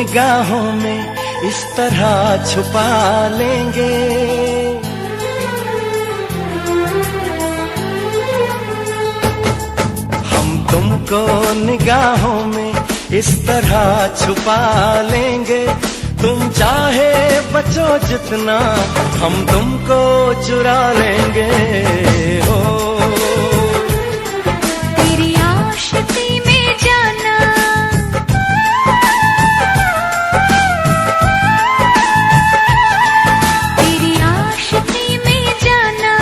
निगाहों में इस तरह छुपा लेंगे। हम तुमको निगाहों में इस तरह छुपा लेंगे। तुम चाहे बचो जितना, हम तुमको चुरा लेंगे। हो तेरी आशिकी में जाना, तेरी आशिकी में जाना,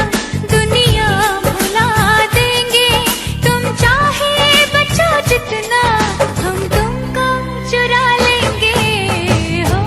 दुनिया भुला देंगे। तुम चाहे बचो जितना, हम तुमको चुरा लेंगे। हो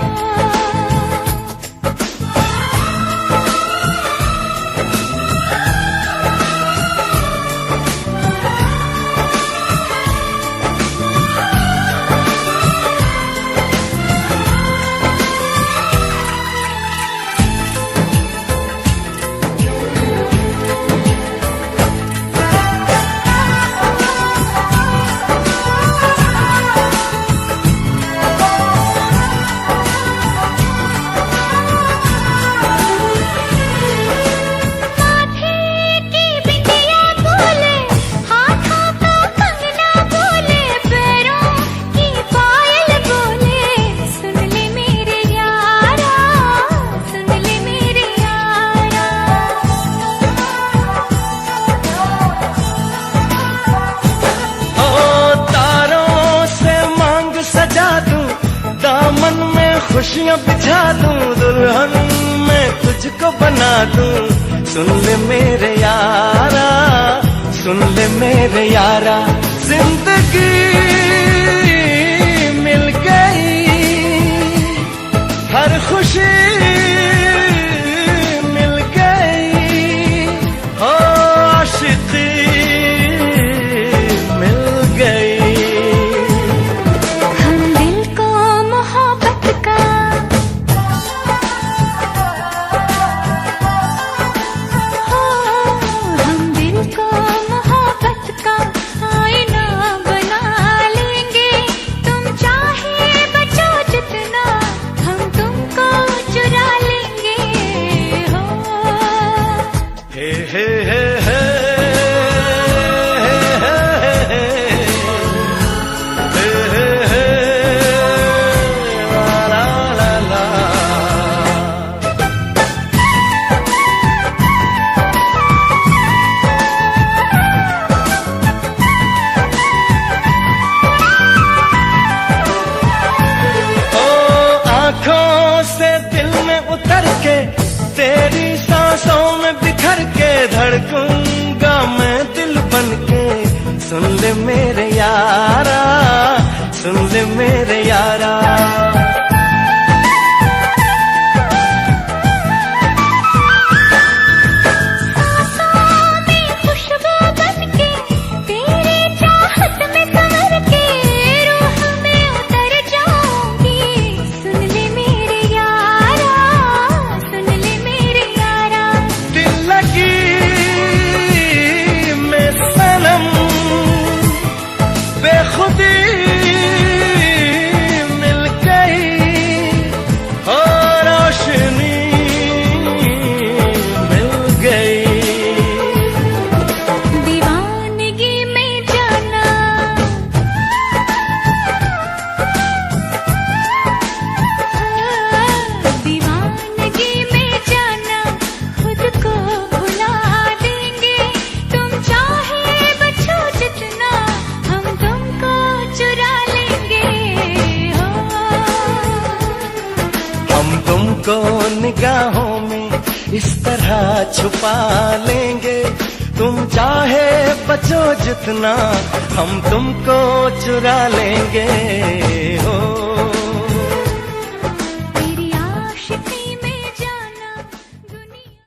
खुशियाँ बिछा दूं, दुल्हन मैं तुझको बना दूं। सुन ले मेरे यारा, सुन ले मेरे यारा, जिंदगी मिल गई, हर खुशी मिल गई। हो आशिकी मिल गई। तेरी सांसों में बिखर के धड़कूंगा मैं दिल बन के। सुन ले मेरे यारा, सुन ले मेरे यारा। तुमको निगाहों में इस तरह छुपा लेंगे। तुम चाहे बचो जितना, हम तुमको चुरा लेंगे। हो तेरी आशिकी में जाना, दुनिया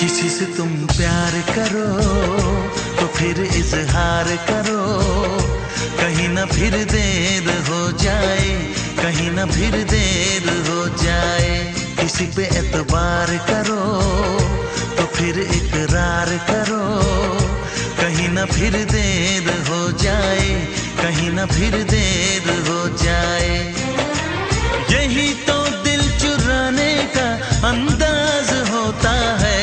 किसी से तुम प्यार करो तो फिर इजहार करो, कहीं ना फिर देर हो जाए, कहीं ना फिर देर हो जाए। किसी पे एतबार करो तो फिर इकरार करो, कहीं ना फिर देर हो जाए, कहीं ना फिर देर हो जाए। यही तो दिल चुराने का अंदाज होता है।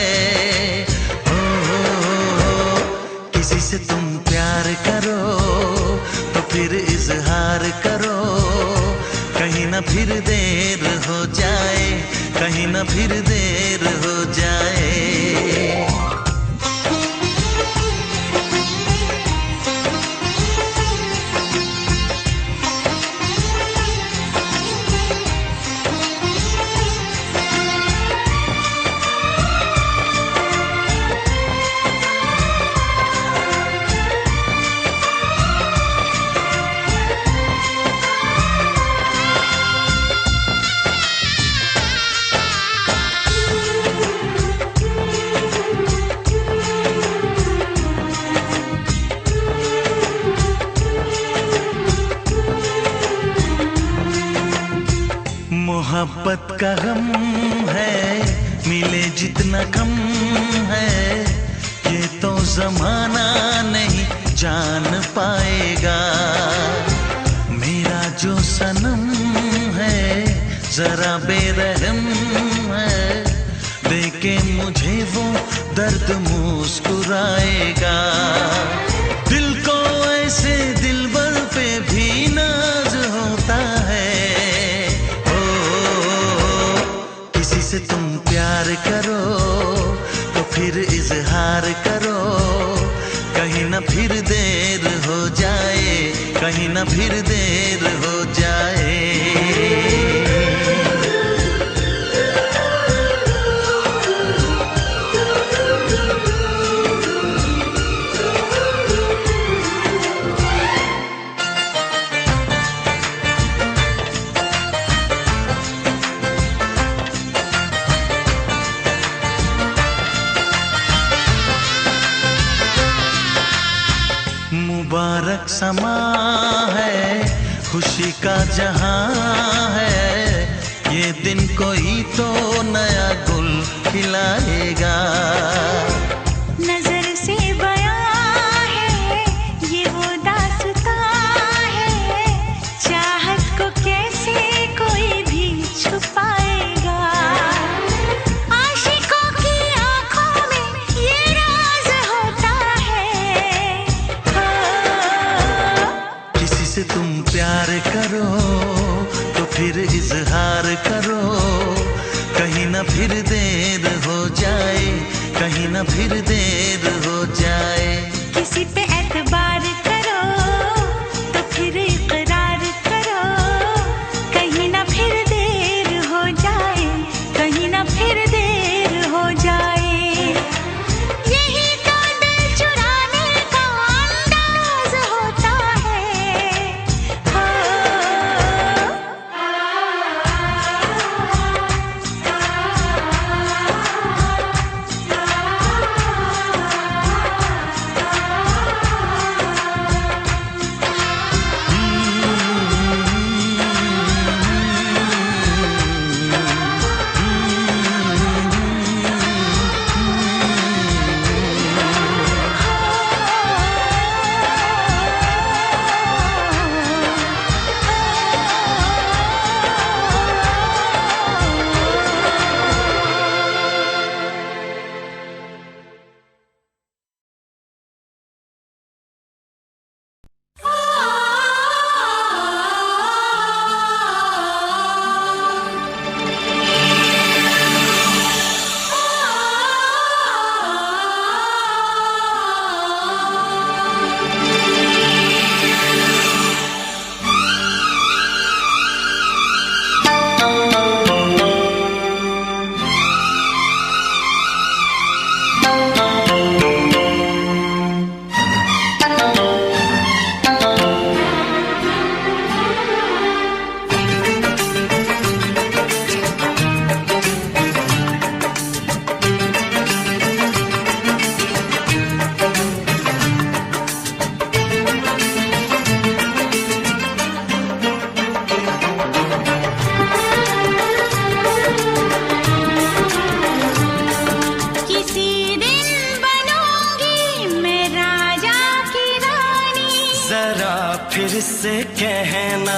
किसी से तुम प्यार करो तो फिर इजहार करो, कहीं ना फिर देर हो जाए, कहीं ना फिर देर हो जाए। मोहब्बत का गम है, मिले जितना कम है, ये तो जमाना नहीं जान पाएगा। मेरा जो सनम है जरा बेरहम है, देखे मुझे वो दर्द मुस्कुराएगा। दिल को ऐसे दिलबर पे भी नाज होता है। किसी से तुम प्यार करो तो फिर इजहार करो, कहीं ना फिर देर हो जाए, कहीं ना फिर देर हो जाए। मुबारक समा है, खुशी का जहां है, ये दिन कोई तो नया गुल खिलाएगा। नजर से बयां है ये वो दास्तां है, चाहत को कैसे कोई भी छुपाएगा। आशिकों की आंखों में ये राज होता है। किसी से तुम प्यार करो तो फिर इजहार करो, कहीं ना फिर देर हो जाए, कहीं ना फिर देर हो जाए। किसी पे एतबार करो तो फिर इकरार करो, कहीं ना फिर देर हो जाए, कहीं ना फिर देर हो जाए। यही तो दिल चुराने का अंदाज होता है। फिर से कहना।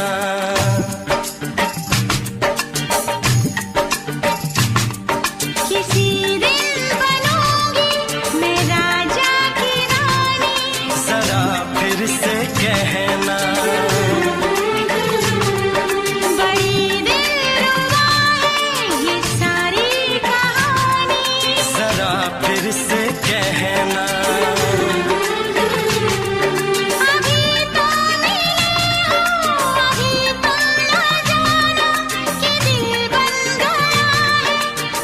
किसी दिन बनूंगी मैं राजा की रानी, जरा फिर से कहना। बड़ी दिलरुबा है ये सारी कहानी, जरा फिर से कहना। अभी तो मिले हो, अभी तुम ना जाना कि दिल बन गया है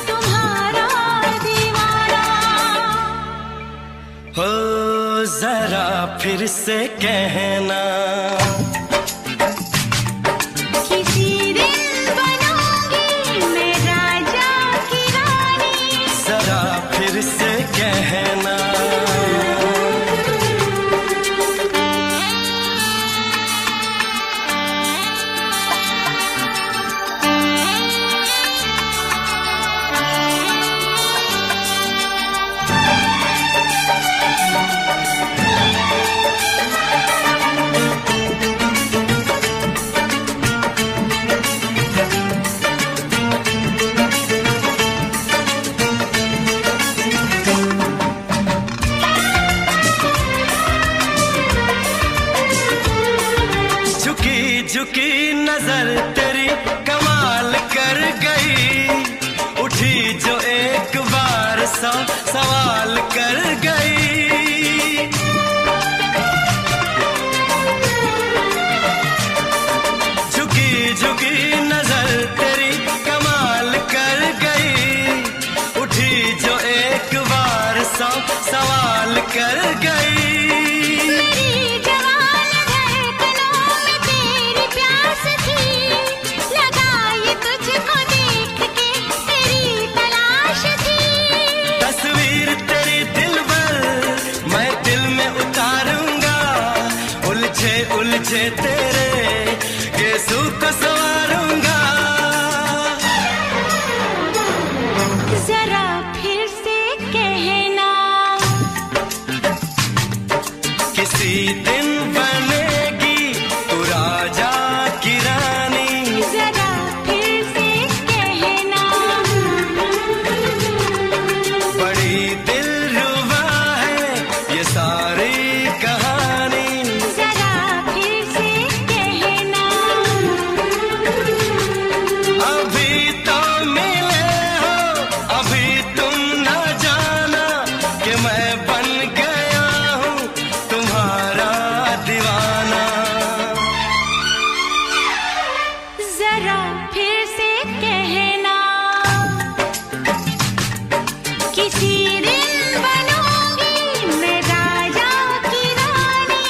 तुम्हारा दीवाना। हो जरा फिर से कहना। किसी दिन बनूंगी मैं राजा की रानी, जरा फिर से कहना। झुकी झुकी नजर तेरी कमाल कर गई, उठी जो एक बार सौ सवाल कर गई। झुकी झुकी नजर तेरी कमाल कर गई, उठी जो एक बार सौ सवाल कर गई। मेरी जवान धड़कनों में तेरी प्यास थी, लगाई तुझको देख के तेरी तलाश थी। तस्वीर तेरी दिल भर मैं दिल में उतारूंगा, उलझे उलझे तेरे गेसू को संवारूंगा। जरा फिर से कहना, किसी दिन बनेगी तू राजा की रानी, जरा फिर से कहना। बड़ी दिलरुबा है ये सारी कहानी। जरा फिर से कहना, अभी तो मिले हो, अभी तुम न जाना कि मैं बन गया हूँ तुम्हारा दीवाना। जरा फिर से कहना, किसी दिन बनूंगी मैं राजा की रानी,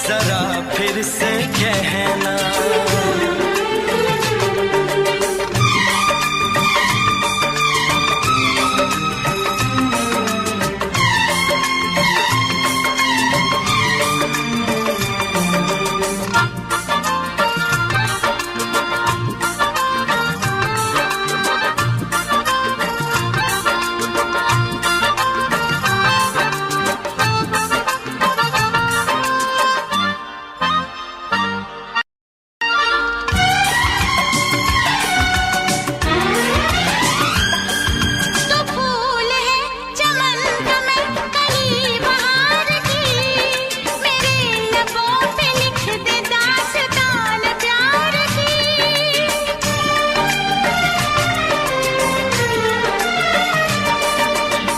जरा फिर से कहना। तो फूल है चमन का मैं कली बहार की, मेरे लबों पे लिख दे दास्तान प्यार की।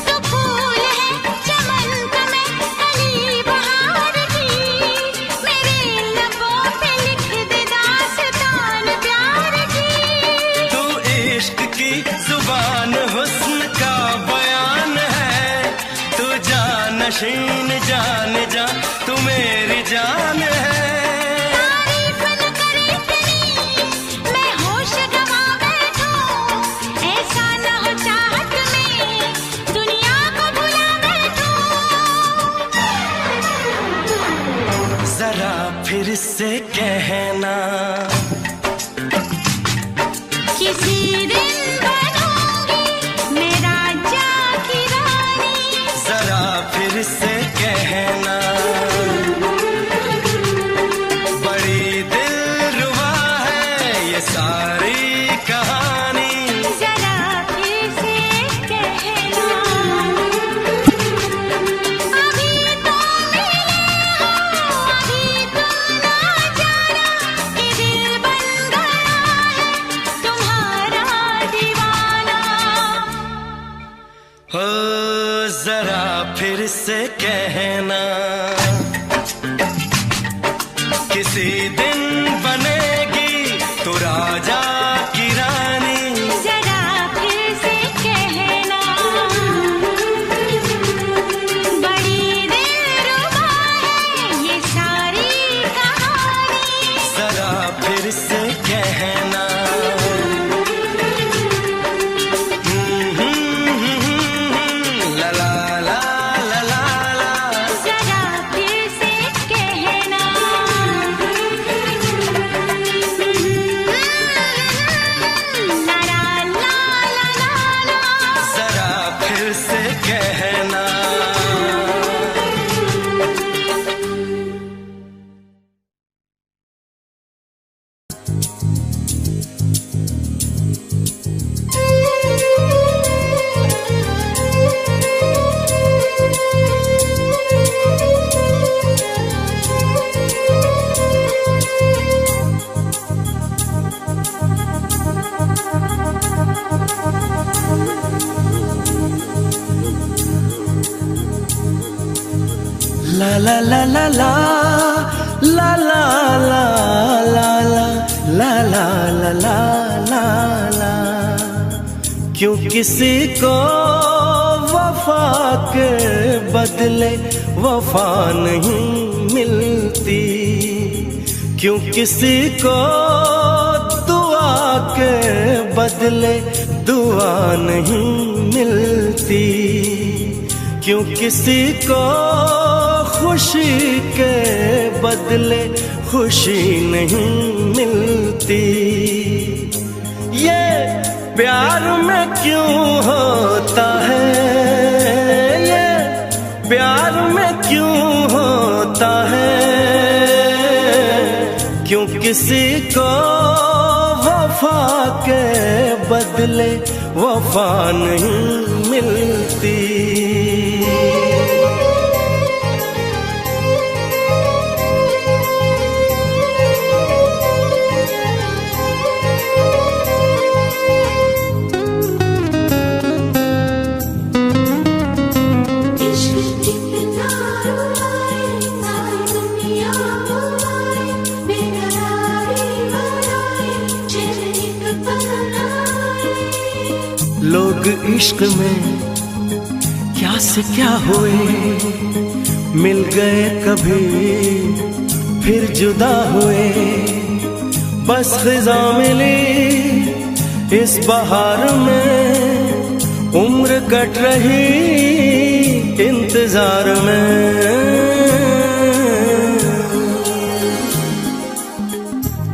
तो फूल है चमन का मैं कली बहार की, मेरे लबों पे लिख दे दास्तान प्यार की। तू इश्क की जुबान हुस्न का बयान है, तू जानशीन जान जा तू मेरी जान है। तारीफ न करे तेरी मैं होश गवा बैठूं, ऐसा न हो चाहत में दुनिया को भुला बैठूं। जरा फिर से कहना, किसी दिन बनूंगी मैं राजा की रानी, जरा फिर से कहना। बड़ी जरा फिर से कहना, किसी दिन बनेगी तू राजा की रानी। जरा फिर से कहना, बड़ी दिलरुबा है ये सारी कहानी। जरा फिर से कहना, ला ला ला ला ला ला। जरा फिर से कहना, ला ला ला ला ला। जरा फिर से कहना। ला ला ला ला ला ला ला ला ला ला ला ला ला ला ला। क्यों किसी को वफा के बदले वफा नहीं मिलती, क्यों किसी को दुआ के बदले दुआ नहीं मिलती, क्यों किसी को खुशी के बदले खुशी नहीं मिलती। ये प्यार में क्यों होता है, ये प्यार में क्यों होता है, क्यों किसी को वफा के बदले वफा नहीं मिलती। लोग इश्क में क्या से क्या हुए, मिल गए कभी फिर जुदा हुए। बस खिज़ा मिली इस बहार में, उम्र कट रही इंतजार में।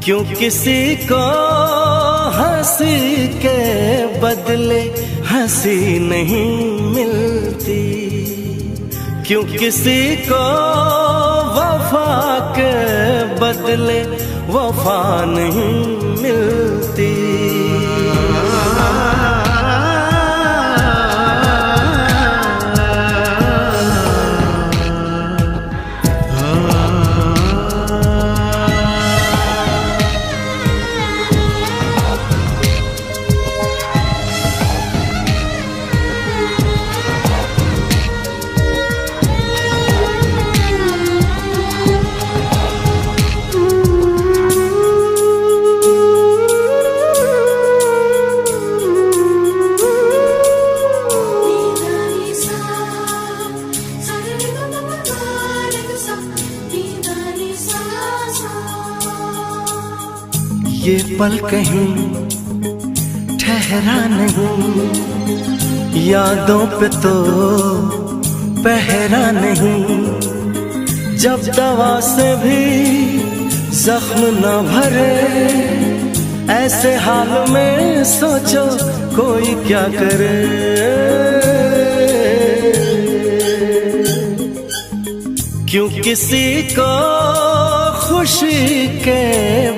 क्यों किसी को हंसी के बदले हंसी नहीं मिलती, क्यों किसी को वफा के बदले वफा नहीं मिलती। ये पल कहीं ठहरा नहीं, यादों पे तो पहरा नहीं। जब दवा से भी जख्म न भरे, ऐसे हाल में सोचो कोई क्या करे। क्यों किसी को खुशी के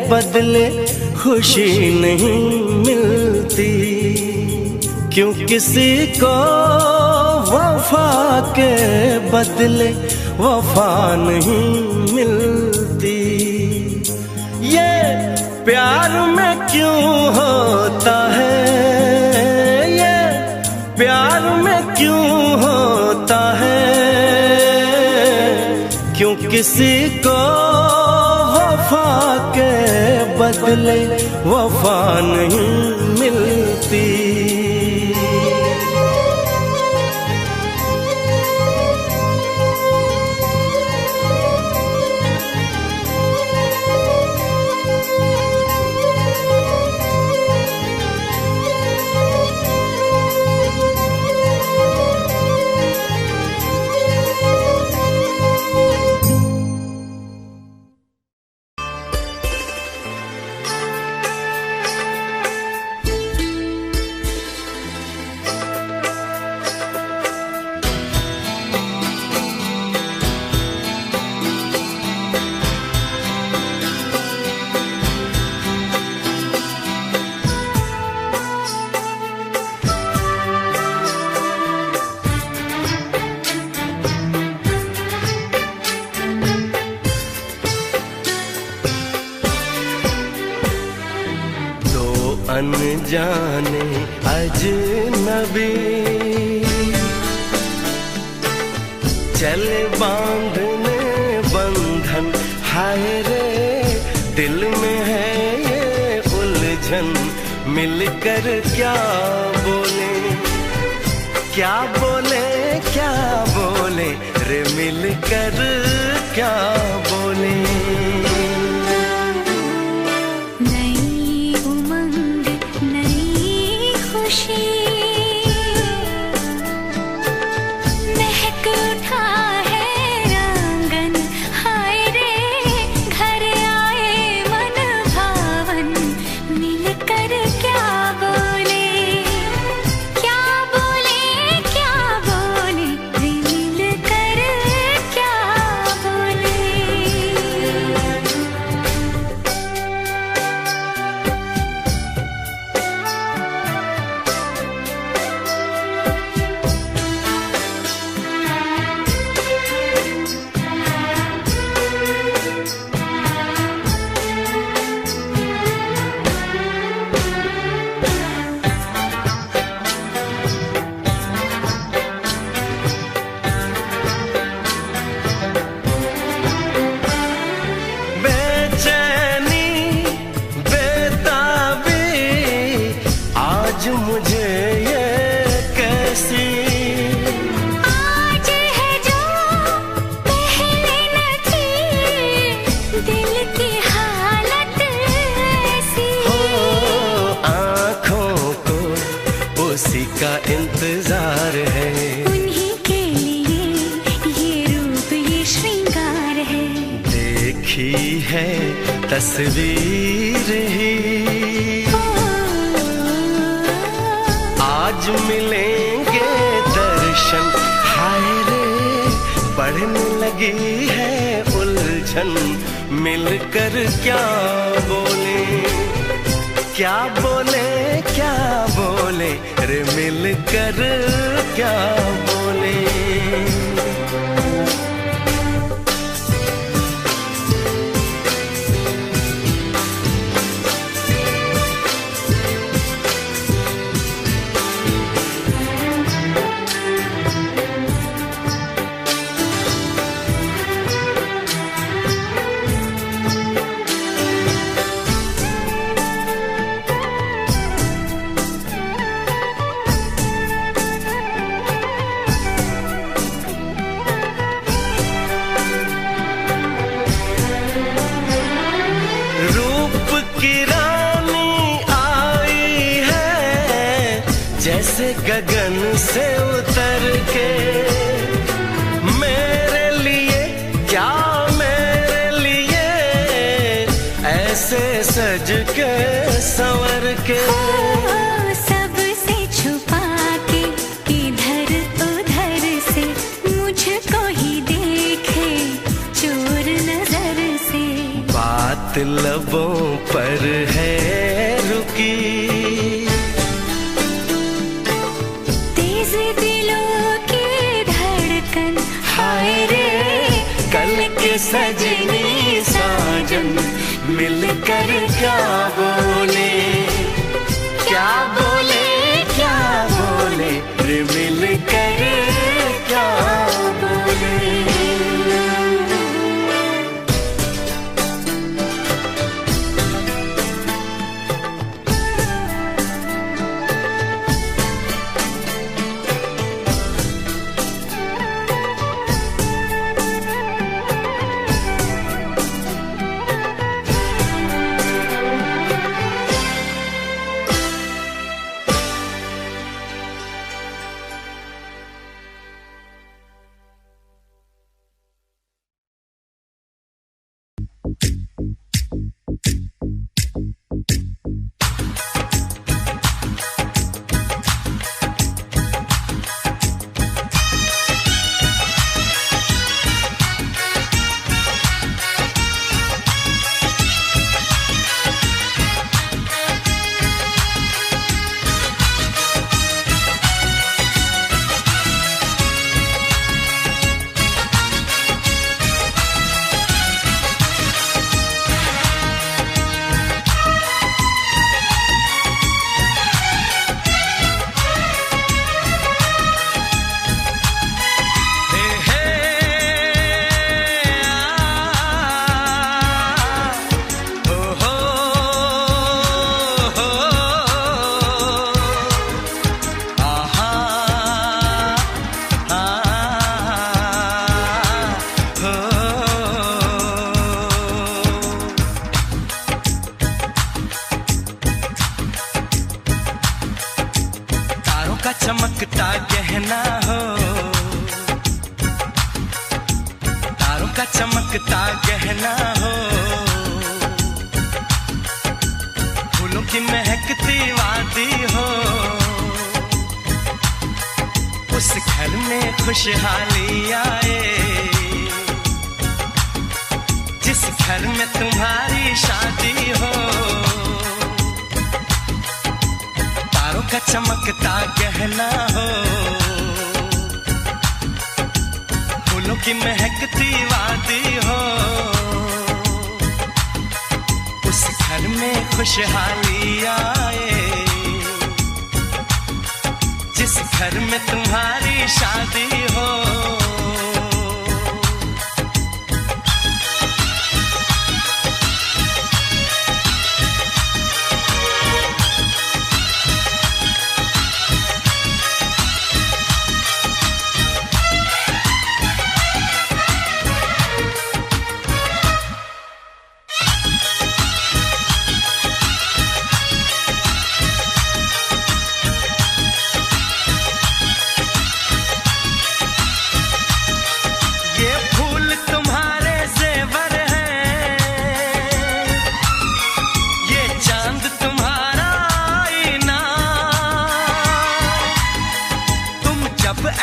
बदले खुशी नहीं मिलती, क्यों किसी को वफा के बदले वफा नहीं मिलती। ये प्यार में क्यों होता है, ये प्यार में क्यों होता क्यों किसी को वफा के बदले वफा नहीं मिलती। अनजाने अजनबी चले बांधने बंधन, हाय रे दिल में है ये उलझन। मिलकर क्या बोले क्या बोले क्या बोले रे, मिलकर क्या बोले। का इंतजार है, उन्हीं के लिए ये रूप ये श्रृंगार है। देखी है तस्वीर ही आज मिलेंगे दर्शन, हाय रे बढ़ने लगी है उलझन। मिलकर क्या बोले क्या बोले क्या बोले रे, मिलकर क्या बोले। जैसे गगन से उतर के मेरे लिए क्या मेरे लिए ऐसे सज के संवर के। सबसे छुपा के इधर उधर से मुझको ही देखे चोर नजर से। बात लबों पर है रुकी, सजनी साजन मिलकर क्या बोले क्या बोले क्या बोले रे, मिलकर क्या बोले। का चमकता गहना हो, फूलों की महकती वादी हो, उस घर में खुशहाली आए, जिस घर में तुम्हारी शादी हो। तारों का चमकता गहना हो, फूलों की महकती वादी हो, उस घर में खुशहाली आए, जिस घर में तुम्हारी शादी हो।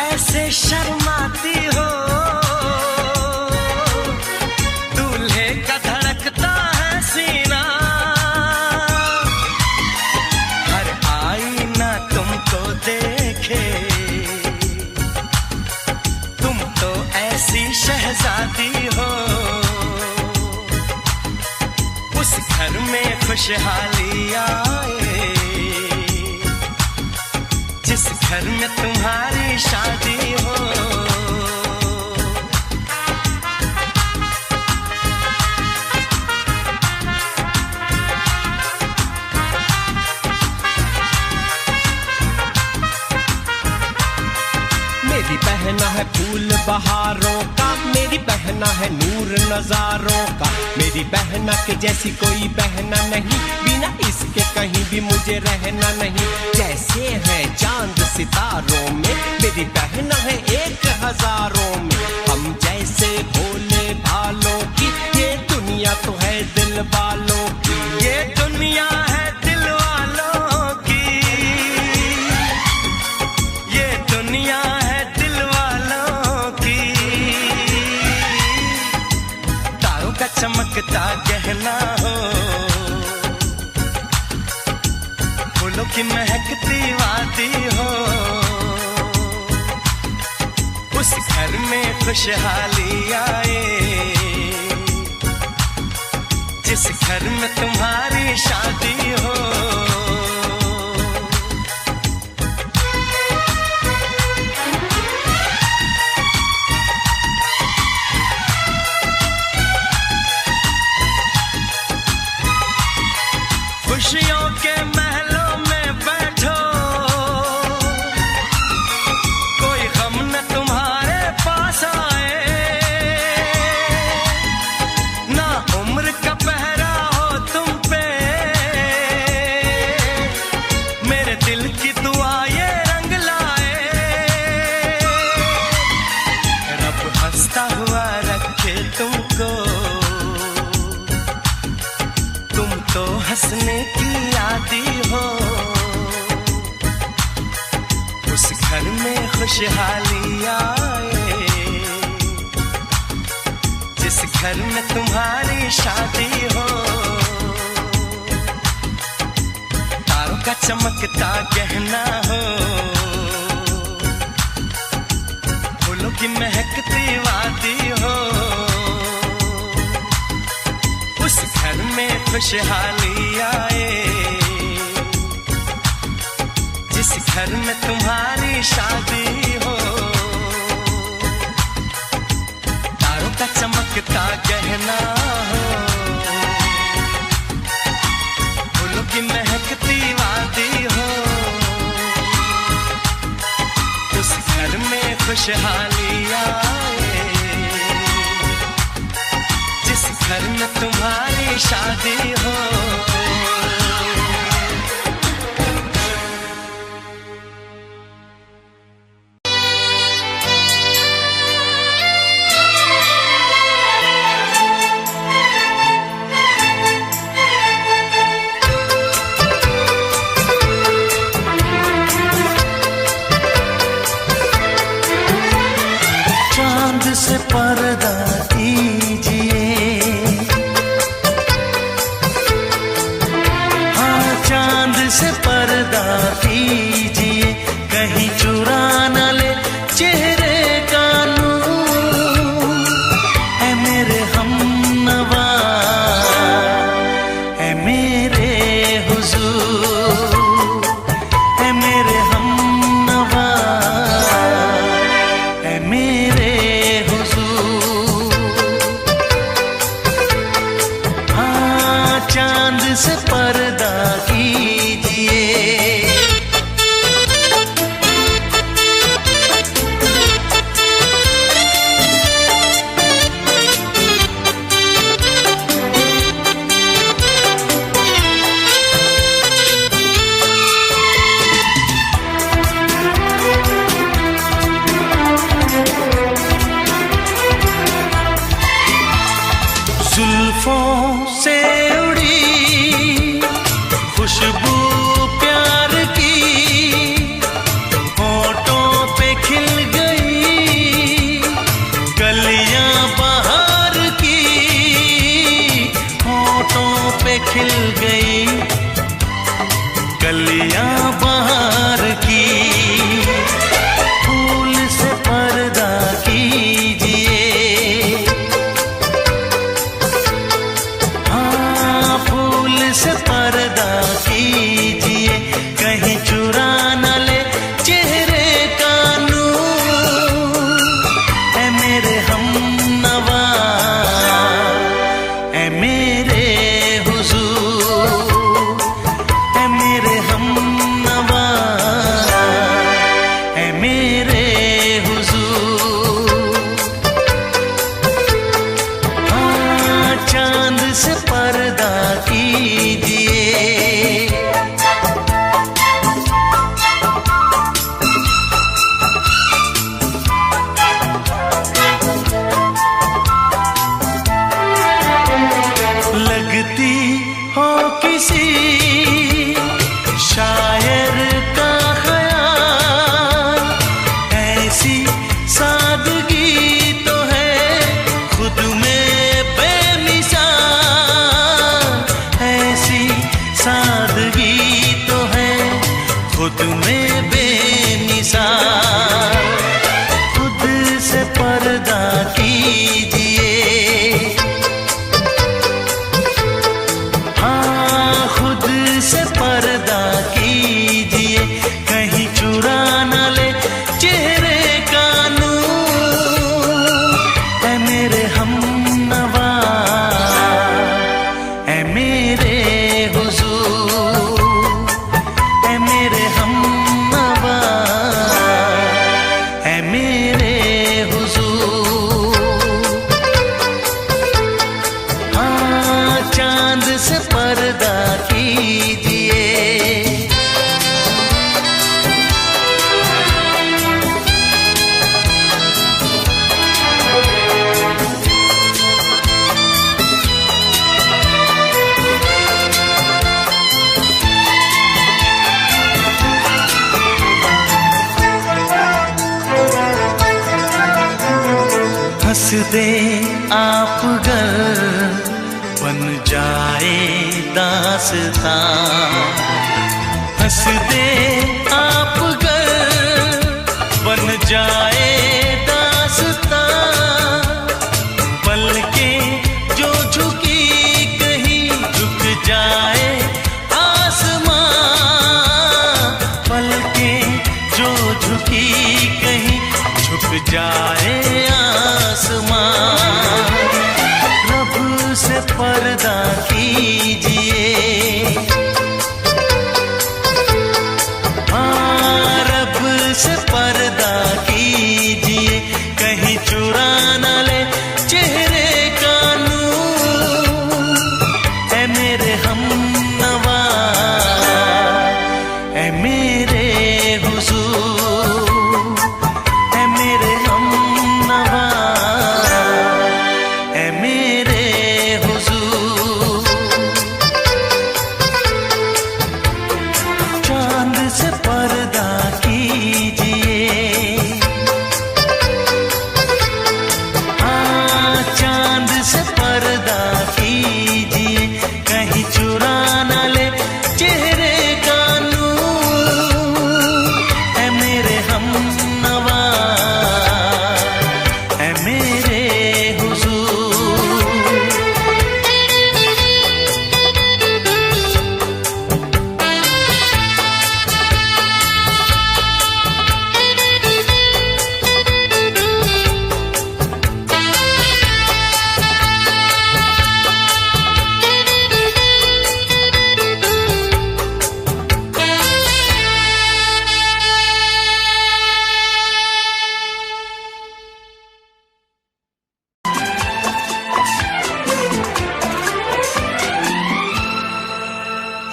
ऐसे शर्माती हो, दूल्हे का धड़कता है सीना, हर आईना तुमको देखे, तुम तो ऐसी शहजादी हो, उस घर में खुशहाली आए, जिस घर में तुम्हारी शादी हो। मेरी बहना है फूल बहारों का, मेरी बहना है नूर नजारों का, मेरी बहना के जैसी कोई बहना नहीं, बिना इसके कहीं भी मुझे रहना नहीं। जैसे है चांद सितारों में, मेरी बहना है एक हजारों में, हम जैसे भोले भालों की, ये दुनिया तो है दिल वालों की, ये दुनिया है दिल वालों की, ये दुनिया है दिल वालों की। तारों का चमकता गहना हो, फूलों की महकती वादी हो, उस घर में खुशहाली आए, जिस घर में तुम्हारी शादी हो। खुशियों के महलों में बैठो, कोई गम न तुम्हारे पास आए, ना उम्र का पहरा हो तुम पे, मेरे दिल की दुआ ये रंग लाए, रब हंसता हुआ रखे तुमको, तुम तो हंसने की आदी हो, उस घर में खुशहाली आए, जिस घर में तुम्हारी शादी हो। तारों का चमकता गहना हो, फूलों की महकती वादी हो, उस घर में खुशहाली आए, जिस घर में तुम्हारी शादी हो। तारों का चमकता गहना हो, फूलों की महकती वादी हो, उस घर में खुशहाली आए, जिस घर में तुम्हारी शादी हो। चांद से पर्दा कीजिए, हाँ चांद से पर्दा कीजिए, कहीं चुरा न ले चेहरे का नूर। ऐ मेरे हमनवा, ऐ मेरे हुजूर, ऐ मेरे हमनवा, ऐ मेरे हुजूर। हाँ चांद से पर्दा कीजिए। जुल्फों से उड़ी खुशबू प्यार की, होठों पे खिल गई कलियां बहार की, होठों पे खिल गई कलियां बहार की। फूल से पर्दा कीजिए, से पर्दा कीजिए, कहीं चुरा न ले चेहरे का नूर। ऐ मेरे हमनवा, ऐ मेरे हुजूर, ऐ मेरे हमनवा, ऐ मेरे हुजूर। हाँ चांद से पर्दा कीजिए। लगती हो किसी शायर का ख़याल, ऐसी सादगी तो है खुद में बेमिसाल, ऐसी सादगी तो है खुद में बेमिसाल। खुद से पर्दा कीजिए, हाँ खुद से पर्दा कीजिए, कहीं चुरा न ले चेहरे का नूर। ऐ मेरे हमनवा, ऐ मेरे हुजूर, ऐ मेरे हमनवा, ऐ मेरे हुजूर। हाँ चांद से पर्दा कीजिए। हंस दे आप गर बन जाए दास्तां, हंस दे आप गर बन जाए दास्तां। पलकें जो झुकी कहीं झुक जाए आसमां, पलकें जो झुकी कहीं झुक जाए आसमां। रब से पर्दा कीजिए, हाँ रब से पर्दा कीजिए, कहीं चुरा न ले चेहरे का नूर। ऐ मेरे हमनवा, ऐ मेरे हुजूर, ऐ मेरे हमनवा, ऐ मेरे हुजूर।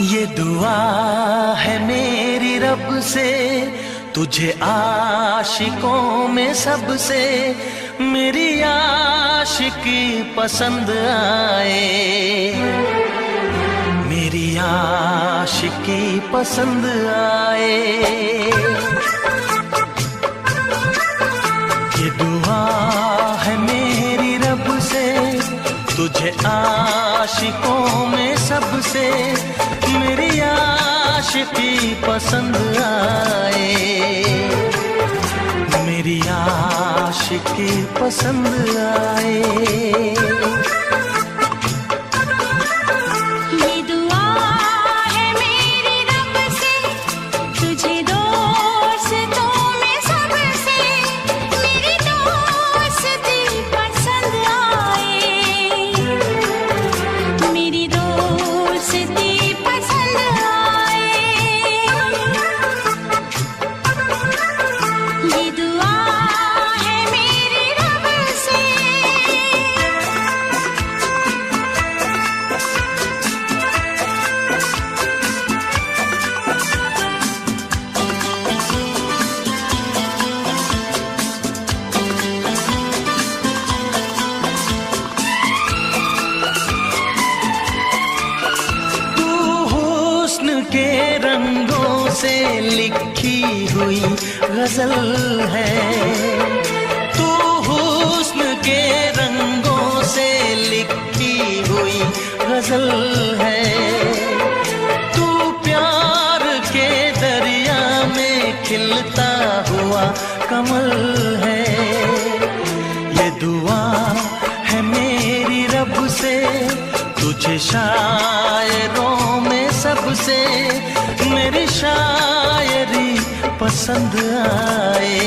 ये दुआ है मेरी रब से, तुझे आशिकों में सबसे मेरी आशिकी पसंद आए, मेरी आशिकी पसंद आए। ये दुआ है मेरी रब से, तुझे आशिकों में सबसे मेरी आशिकी पसंद आए, मेरी आशिकी पसंद आए। के रंगों से लिखी हुई गजल है, तू हुस्न के रंगों से लिखी हुई गजल है, तू प्यार के दरिया में खिलता हुआ कमल है। ये दुआ है मेरी रब से, तुझे शायरों में सबसे मेरी शायरी पसंद आए,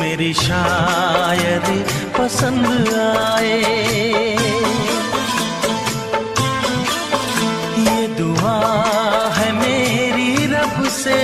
मेरी शायरी पसंद आए। ये दुआ है मेरी रब से।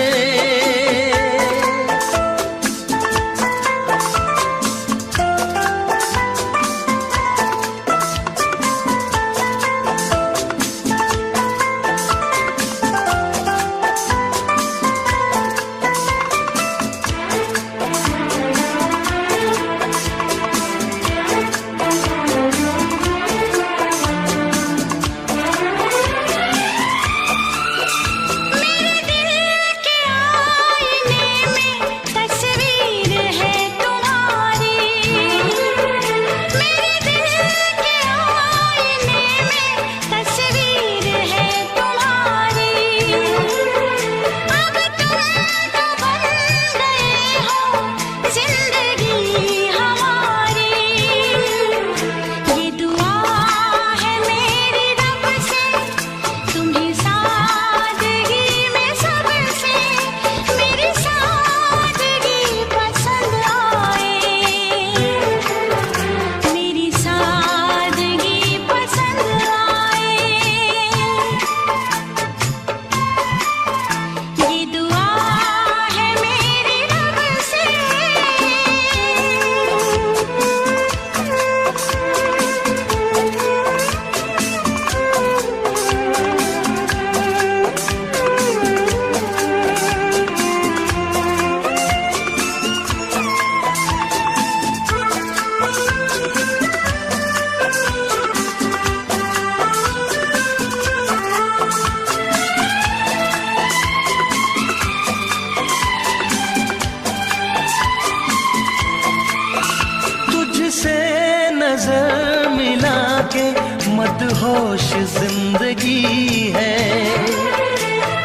नजर मिला के मदहोश जिंदगी है,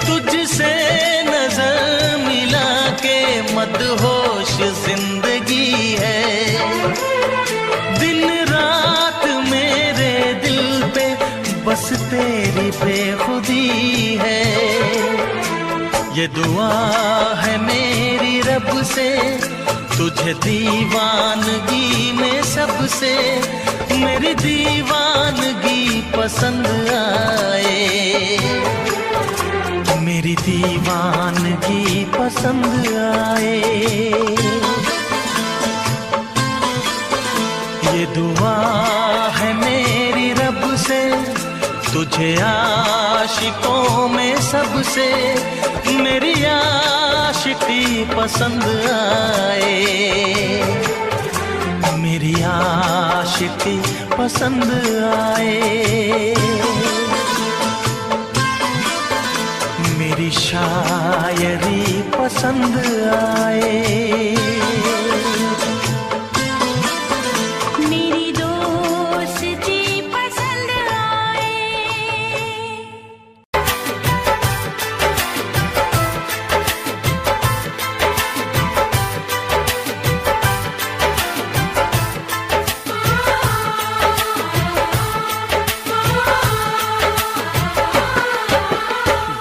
तुझसे नजर मिला के मदहोश जिंदगी है। दिन रात मेरे दिल पे बस तेरी बेखुदी है। ये दुआ है मेरी रब से, तुझे दीवानगी में सबसे मेरी दीवानगी पसंद आए, मेरी दीवानगी पसंद आए। ये दुआ है मेरी रब से, तुझे आशिकों में सबसे मेरी आशिकी पसंद आए, मेरी आशिकी पसंद आए, मेरी शायरी पसंद आए, मेरी दोस्ती पसंद आए।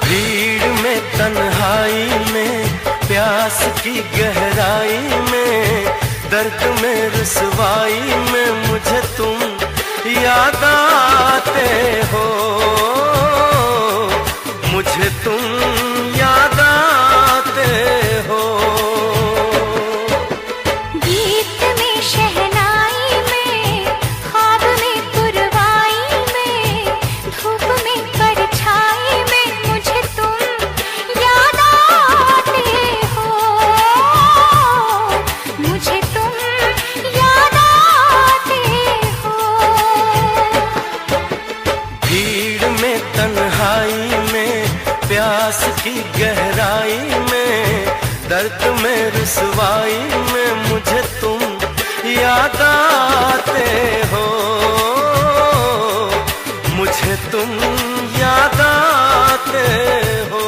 भीड़ में तन्हाई में प्यास की गहराई में दर्द में रुसवाई में मुझे तुम याद आते हो, मुझे तुम याद आते हो। गीत में शहनाई में ख्वाब में पुरवाई में धूप में परछाई में मुझे तुम याद आते हो, मुझे तुम याद आते हो। भीड़ में तन्हाई में प्यास की गहराई में दर्द में रुसवाई में मुझे तुम याद आते हो, मुझे तुम याद आते हो।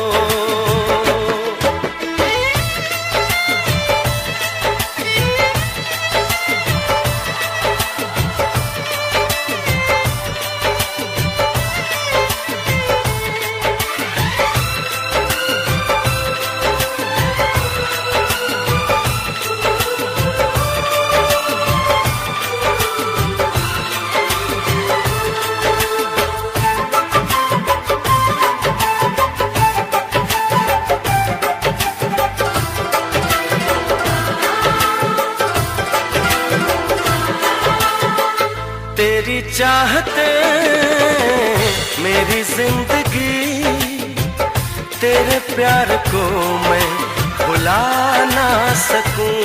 तेरी चाहते मेरी जिंदगी, तेरे प्यार को मैं भुला ना सकूं।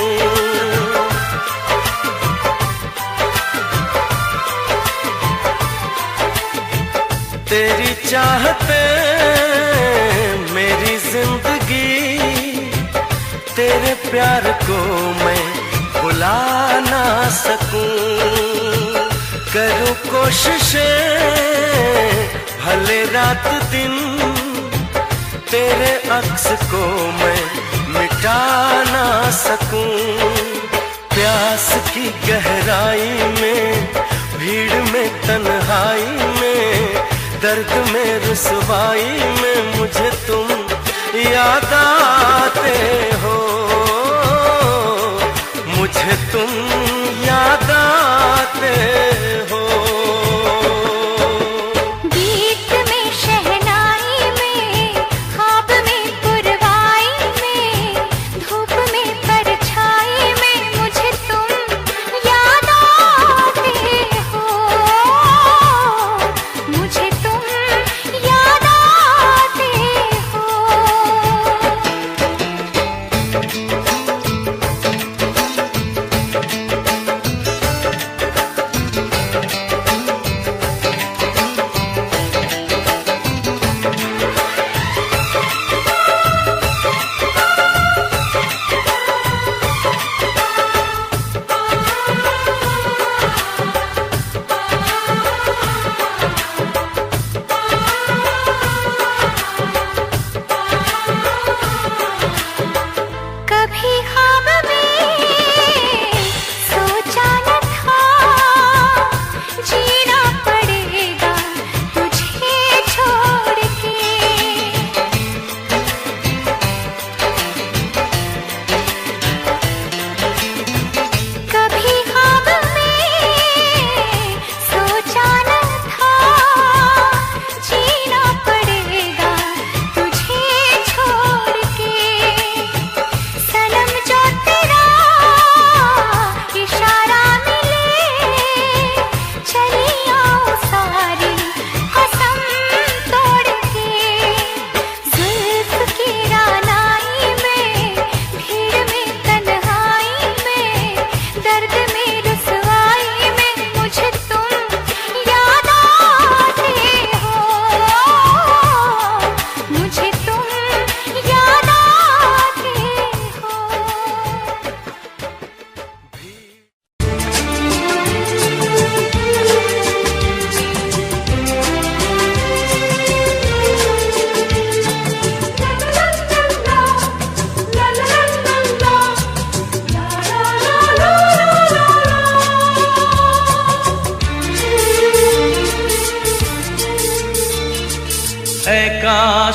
तेरी चाहते मेरी जिंदगी, तेरे प्यार को मैं भुला ना सकूं। करूं कोशिशें भले रात दिन, तेरे अक्स को मैं मिटा ना सकूं। प्यास की गहराई में भीड़ में तन्हाई में दर्द में रुसवाई में मुझे तुम याद आते हो, मुझे तुम याद आते हो। गीत में शहनाई में ख्वाब में पुरवाई में धूप में परछाई में मुझे तुम याद आते हो, मुझे तुम याद आते हो।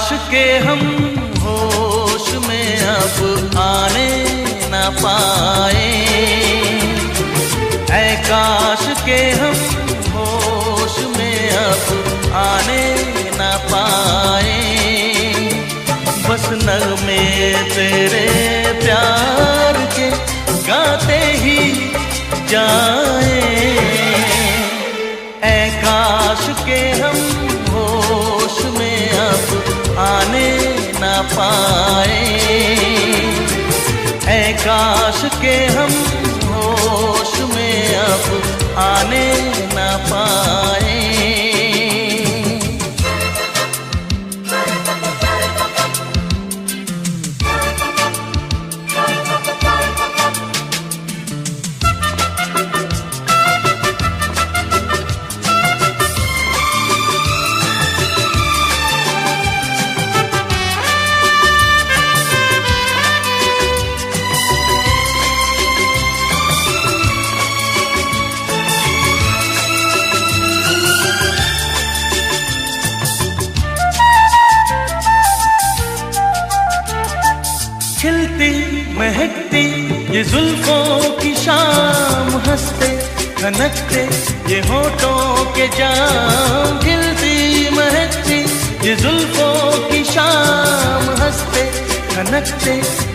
काश के हम होश में अब आने न पाए, ऐ काश के हम होश में अब आने न पाए। बस नगमे तेरे प्यार के गाते ही जाए, ऐ काश के हम होश में अब आने न पाए, ऐ काश के हम होश में अब आने न पाए। खिलती महकती ये जुल्फों की शाम, हंसते खनकते ये होठों के जाम। खिलती महकती ये जुल्फों की शाम, हंसते खनकते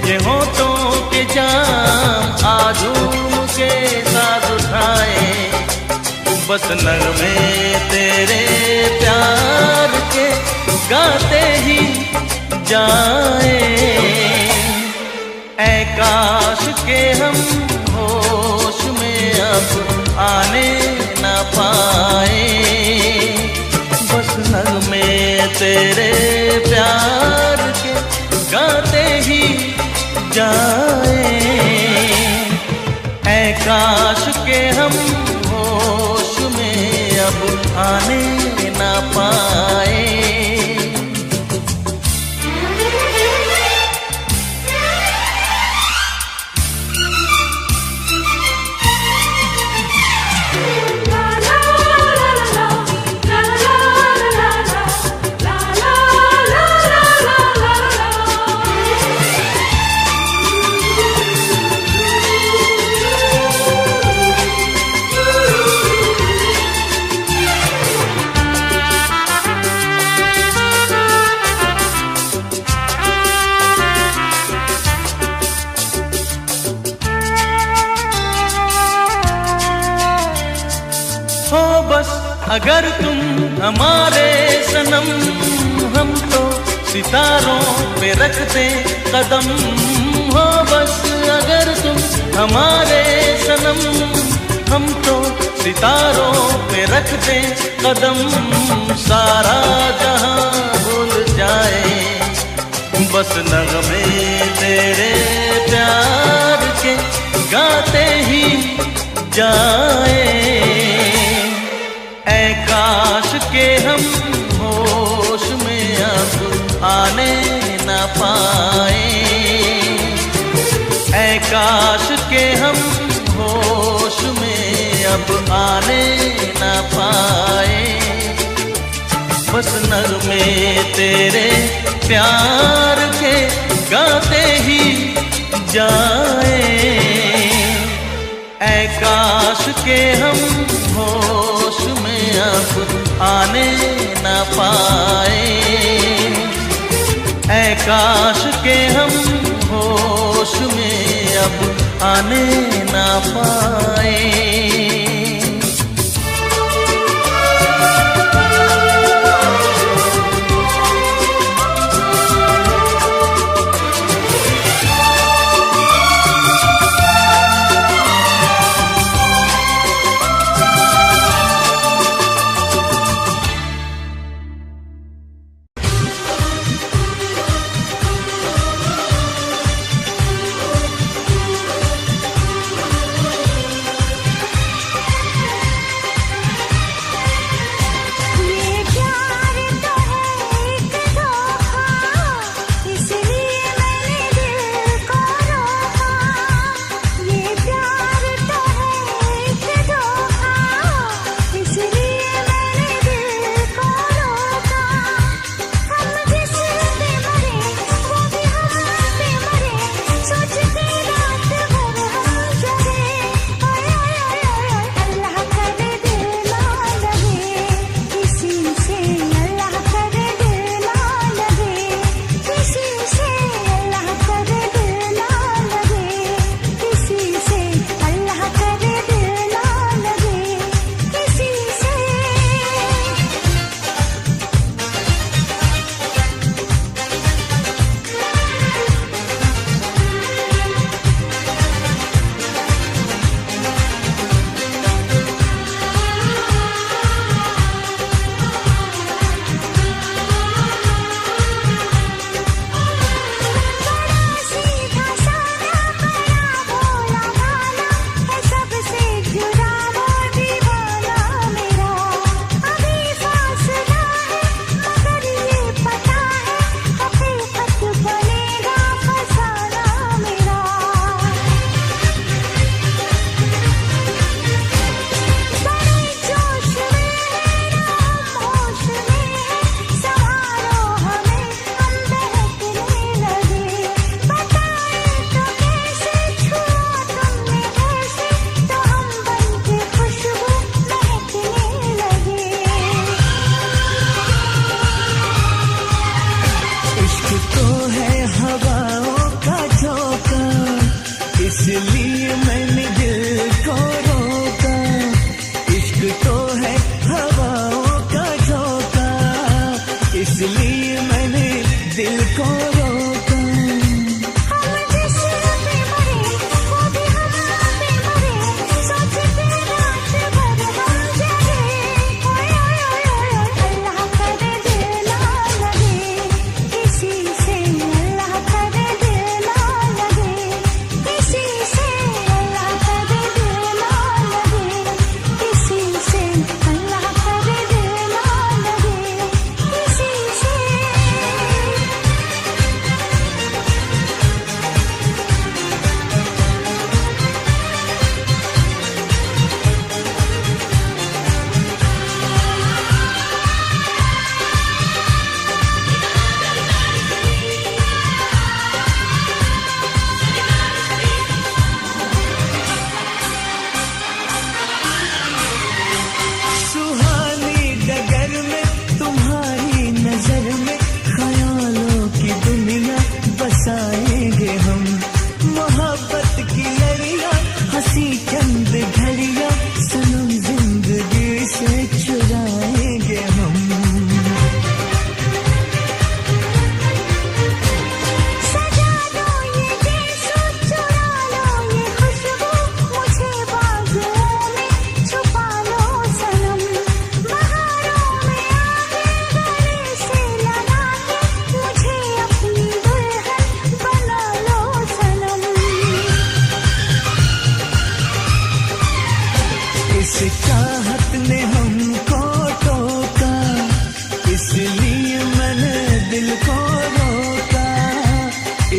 ये होठों के जाम। आजूम के साथ उठाए बस नगमे तेरे प्यार के गाते ही जाए, ऐ काश के हम होश में अब आने न पाए। बस नगमे तेरे प्यार के गाते ही जाए, ऐ काश के हम होश में अब आने न पाए। हो बस अगर तुम हमारे सनम, हम तो सितारों पे रखते कदम। हो बस अगर तुम हमारे सनम, हम तो सितारों पे रखते कदम। सारा जहां भूल जाए बस नगमे तेरे प्यार के गाते ही जाए, ऐ काश के हम होश में अब आने न पाए, ऐ काश के हम होश में अब आने न पाए। बस नगमे तेरे प्यार के गाते ही जाए, ऐ काश के हम होश में अब आने न पाए, ऐ काश के हम होश में अब आने न पाए। इस चाहत ने हमको टोका, इसलिए मैंने दिल को रोका।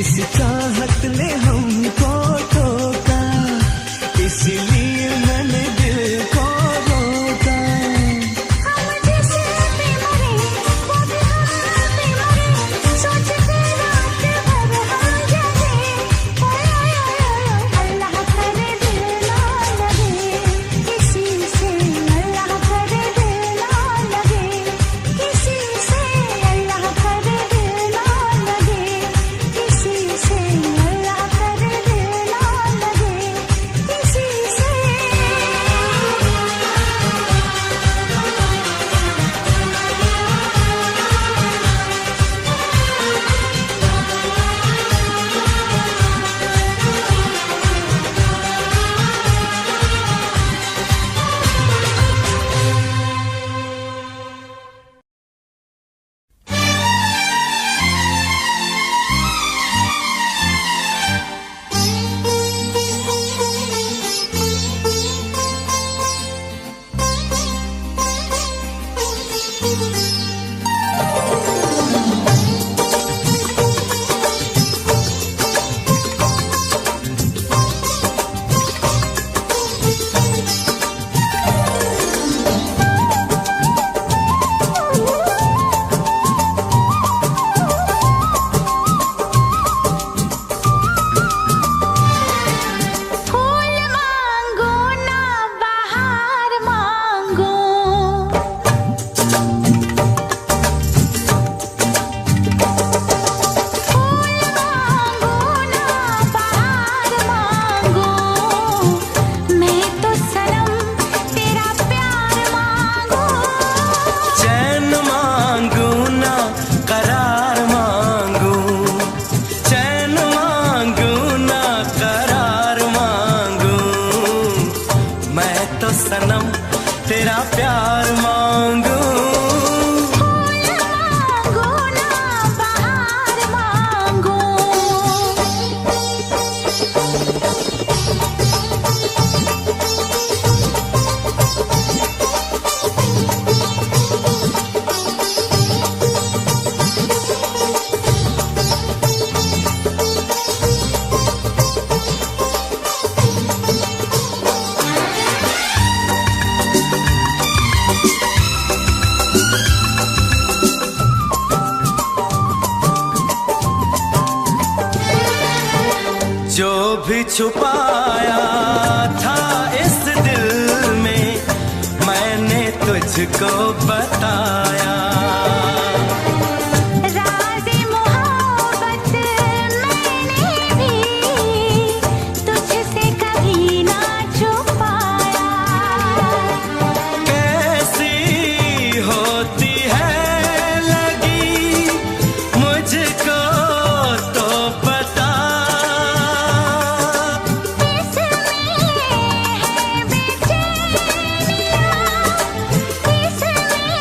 इस चाहत ने हमको टोका, इसलिए मैंने दिल को रोका। हम जैसे पे मरे वो भी हम पे मरे, सोच के रात भर हम जगे। अल्लाह करे दिल ना लगे किसी से, अल्लाह करे दिल ना लगे किसी से, अल्लाह करे दिल ना लगे किसी से, अल्लाह करे दिल ना लगे किसी से। फूल मांगो ना बहार मांगो, फूल मांगो ना बहार मांगो, मैं तो सनम तेरा प्यार मांगो। चैन मांगू ना करार मांगू, चैन मांगू ना करार मांगू, मैं तो सनम तेरा प्यार मांगू। फूल मांगो ना बहार मांगो। जो भी छुपाया था इस दिल में, मैंने तुझको बताया। राज़े मोहब्बत मैंने भी तुझसे कभी ना छुपाया। कैसी होती है लगी मुझको तो बता, इसमें है बेचैनियाँ, इसमें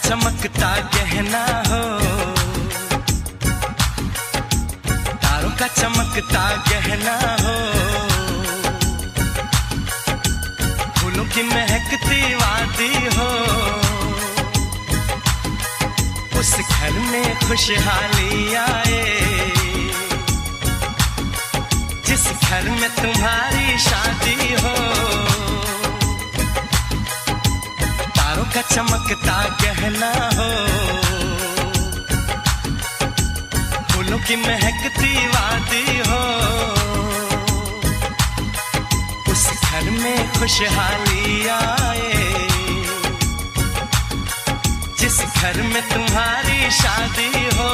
चमकता गहना हो, तारों का चमकता गहना हो, फूलों की महकती वादी हो, उस घर में खुशहाली आए, जिस घर में तुम्हारी शादी हो। तारों का चमकता गहना हो, फूलों की महकती वादी हो, उस घर में खुशहाली आए, जिस घर में तुम्हारी शादी हो।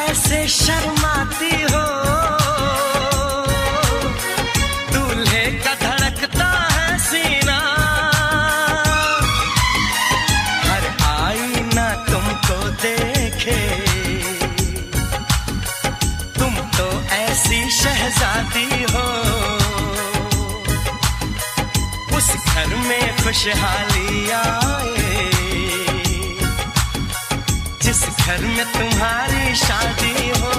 ऐसे शर्माती हो, दूल्हे का धड़कता है सीना, हर आईना तुमको देखे, तुम तो ऐसी शहजादी हो, उस घर में खुशहाली आए, जिस घर में तुम्हारी शादी हो।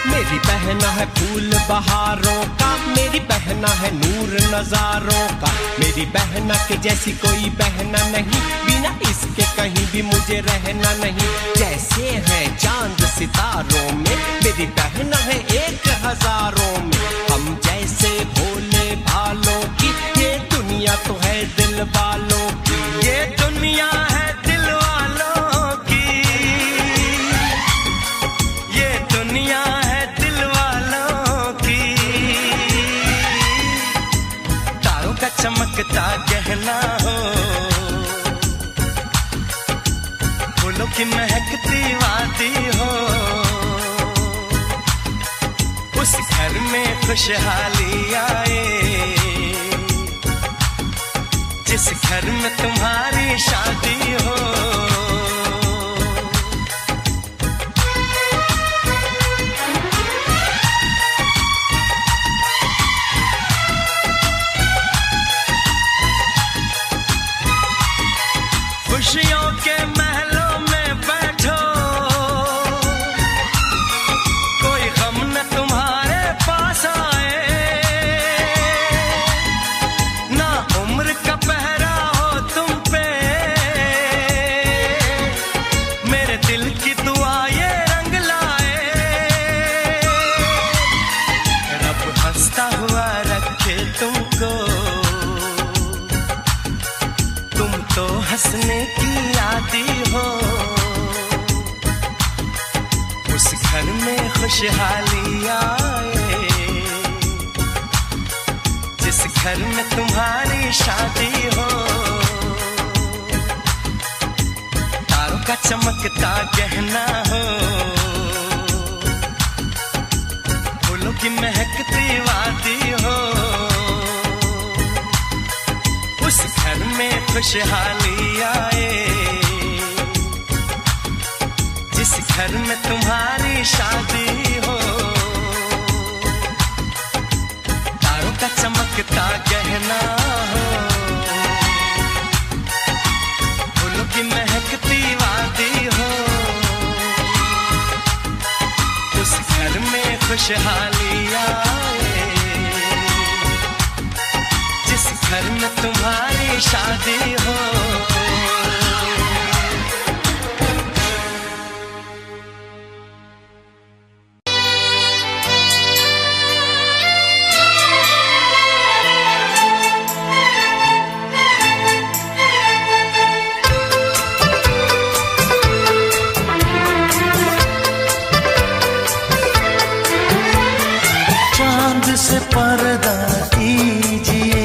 मेरी बहना है फूल बहारों का, मेरी बहना है नूर नजारों का, मेरी बहना के जैसी कोई बहना नहीं, बिना इसके कहीं भी मुझे रहना नहीं। जैसे है चांद सितारों में, मेरी बहना है 1000 में, हम जैसे भोले भालों की, ये दुनिया तो है दिल वालों की, ये दुनिया है दिल वालों की, ये दुनिया है दिल वालों की। तारों का चमकता गहना हो, फूलों की महकती वादी हो, उस घर में खुशहाली आए, जिस घर में तुम्हारी शादी हो। खुशियों के महलों में बैठो, कोई गम न तुम्हारे पास आए, ना उम्र का पहरा हो तुम पे, मेरे दिल की दुआ ये रंग लाए, रब हंसता हुआ रखे तुमको, तुम तो हंसने की आदी हो, उस घर में खुशहाली आए, जिस घर में तुम्हारी शादी हो। तारों का चमकता गहना हो, फूलों की महकती वादी हो, उस घर में खुशहाली आए, जिस घर में तुम्हारी शादी हो। तारों का चमकता गहना हो, फूलों की महकती वादी हो, उस घर में खुशहाली आए, जिस घर में तुम्हारी शादी हो। हाँ। से पर्दा कीजिए,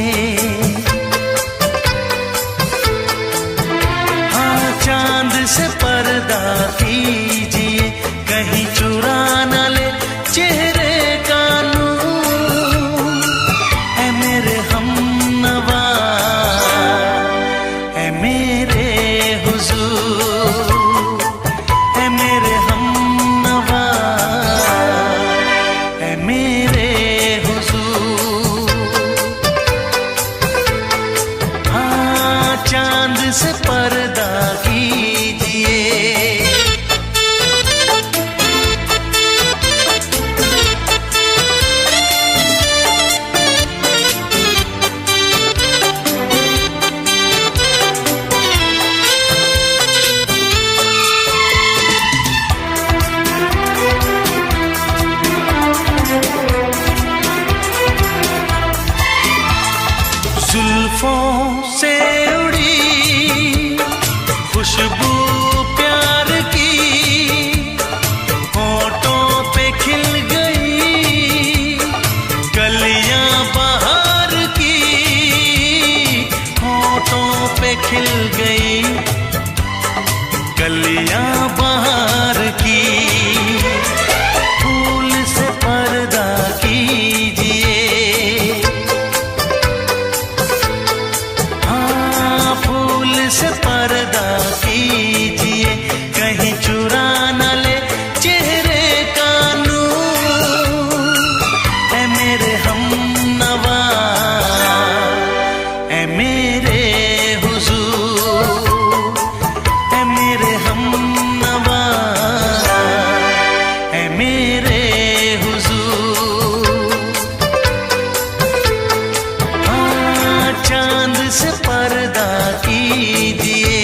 हाँ चांद से पर्दा कीजिए, कहीं चुरा न ले चेहरे का नूर। ऐ मेरे हमनवा, ऐ मेरे हुजूर, ऐ मेरे हमनवा, ऐ मेरे हुजूर। हाँ चांद से पर्दा कीजिए। जुल्फों से उड़ी खुशबू प्यार की, होठों पे खिल गई कलियां बहार की, होठों पे खिल गई कलियां बहार की। फूल से पर्दा कीजिए, से पर्दा कीजिए, कहीं चुरा न ले चेहरे का नूर। ऐ मेरे हमनवा, ऐ मेरे हुजूर, ऐ मेरे हमनवा, ऐ मेरे हुजूर। हाँ चांद से पर्दा कीजिए।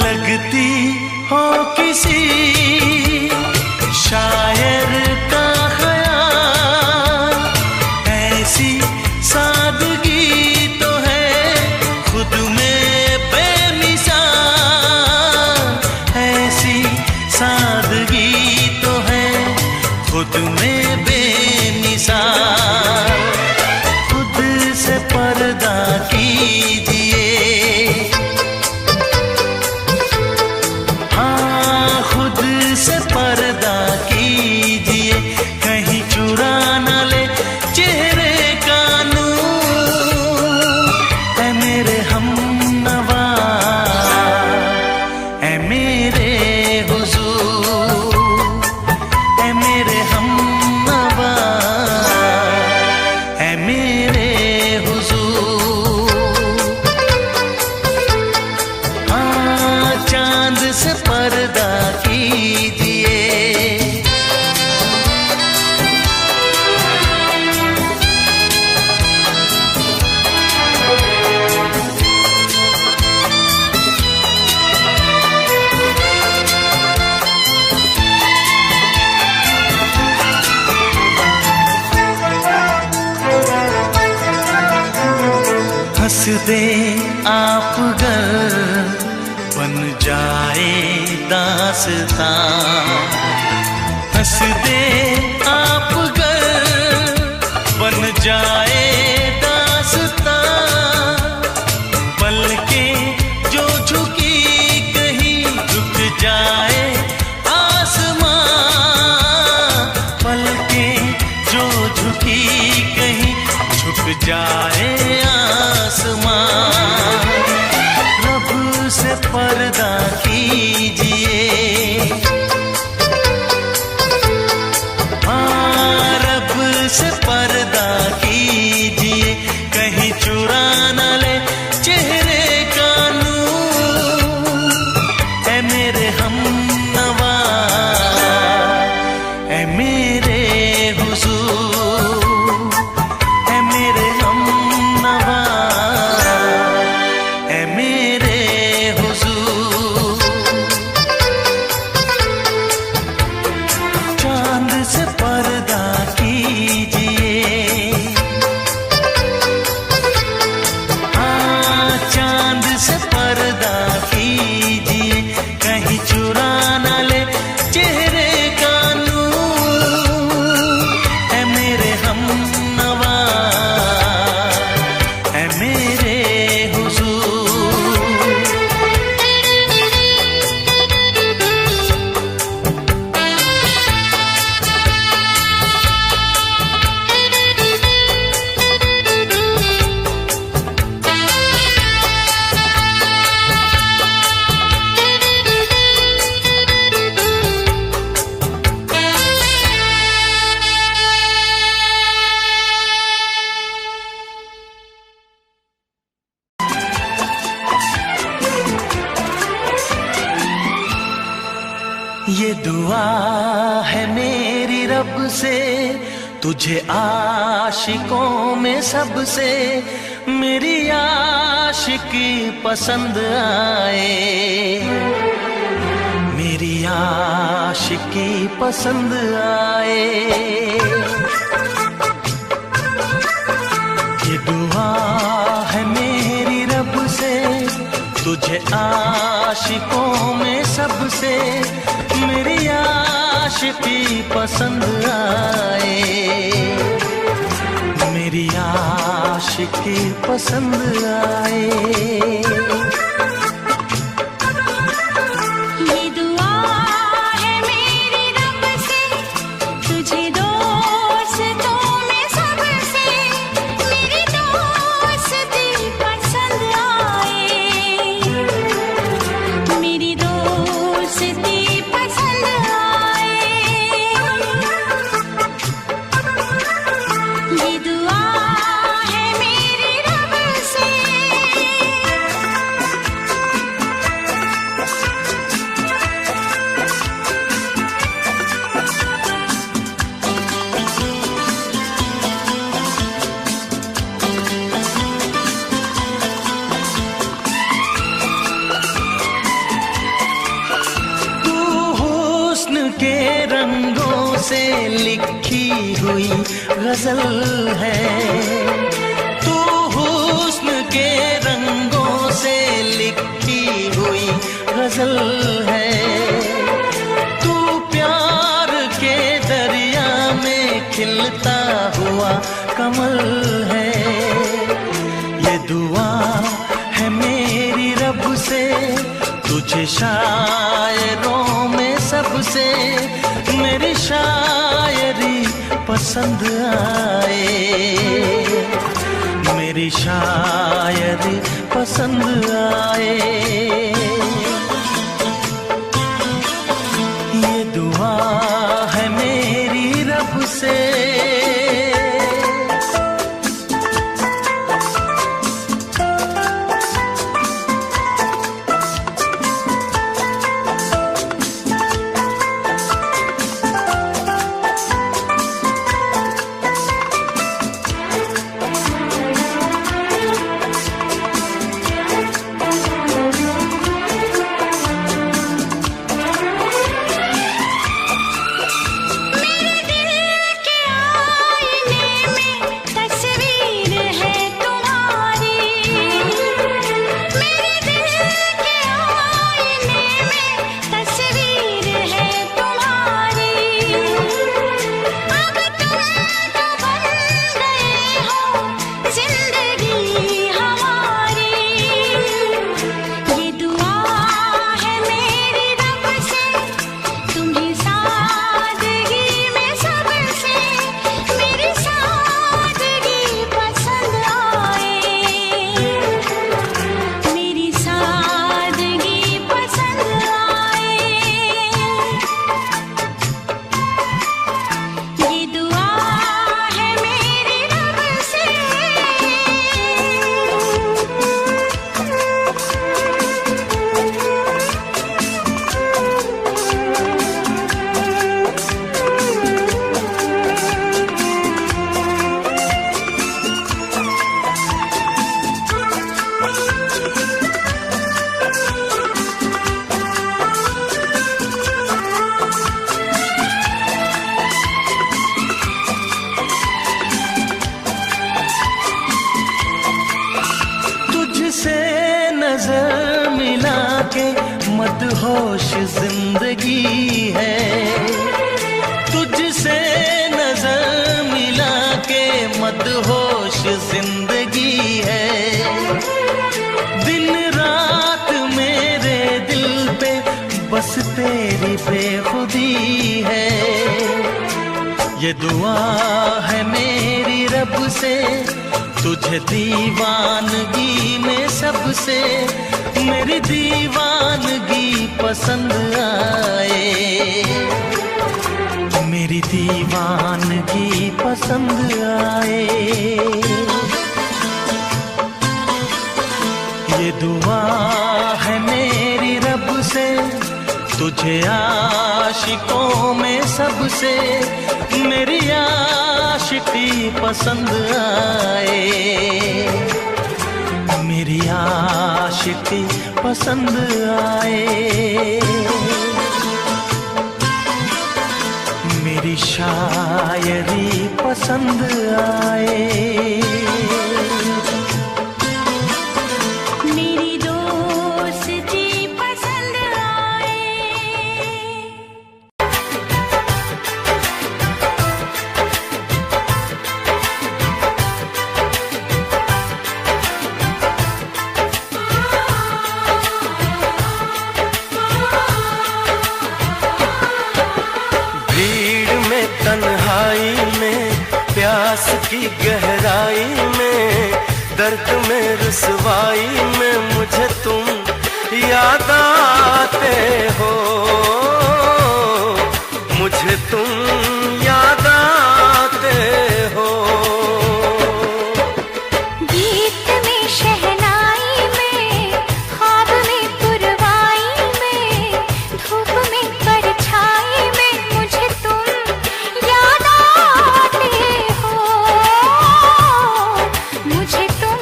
लगती हो किसी शायर का ख्याल, ऐसी सादगी तो है खुद में बेमिसाल, ऐसी सादगी तो है खुद में बेमिसाल। खुद से पर्दा कीजिए, हाँ खुद से पर्दा कीजिए, कहीं चुरा न ले चेहरे का नूर। ऐ मेरे हमनवा, ऐ मेरे हुजूर, ऐ मेरे हमनवा, ऐ मेरे हुजूर। हाँ चांद से पर्दा कीजिए। हंस दे आप गर बन जाए दास्तां, हंस दे आप गर बन जाए दास्तां। पलकें जो झुकी कहीं झुक जाए आसमां, पलकें जो झुकी कहीं झुक जाए आसमां। रब से पर्दा कीजिए, हाँ रब से पर्दा कीजिए, कहीं चुरा न ले चेहरे का नूर। ऐ मेरे हमनवा, ऐ मेरे हुजूर, ऐ मेरे हम है मेरी रब से, तुझे आशिकों में सबसे मेरी आशिकी पसंद आए, मेरी आशिकी पसंद आए। ये दुआ है मेरी रब से, तुझे आशिकों में सबसे मेरी आशिकी पसंद आए, मेरी आशिकी पसंद आए। के रंगों से लिखी हुई गजल है, तू हुस्न के रंगों से लिखी हुई गजल है, तू प्यार के दरिया में खिलता हुआ कमल है। ये दुआ है मेरी रब से, तुझे शायरों में सबसे मेरी शायरी पसंद आए, मेरी शायरी पसंद आए। ये दुआ है मेरी रब से। नजर मिला के मदहोश जिंदगी है, तुझसे नजर मिला के मदहोश जिंदगी है। दिन रात मेरे दिल पे बस तेरी बेखुदी है। ये दुआ है मेरी रब से, तुझे दीवानगी में सबसे मेरी दीवानगी पसंद आए, मेरी दीवानगी पसंद आए। ये दुआ है मेरी रब से, तुझे आशिकों में सबसे मेरी आशिकी पसंद आए, मेरी आशिकी पसंद आए, मेरी शायरी पसंद आए, मेरी दोस्ती पसंद आए। भीड़ में तन्हाई में प्यास की गहराई में दर्द में रुसवाई में मुझे तुम याद आते हो, मुझे तुम याद आते हो। गीत में शहनाई में ख्वाब में पुरवाई में धूप में परछाई में मुझे तुम याद आते हो, मुझे तुम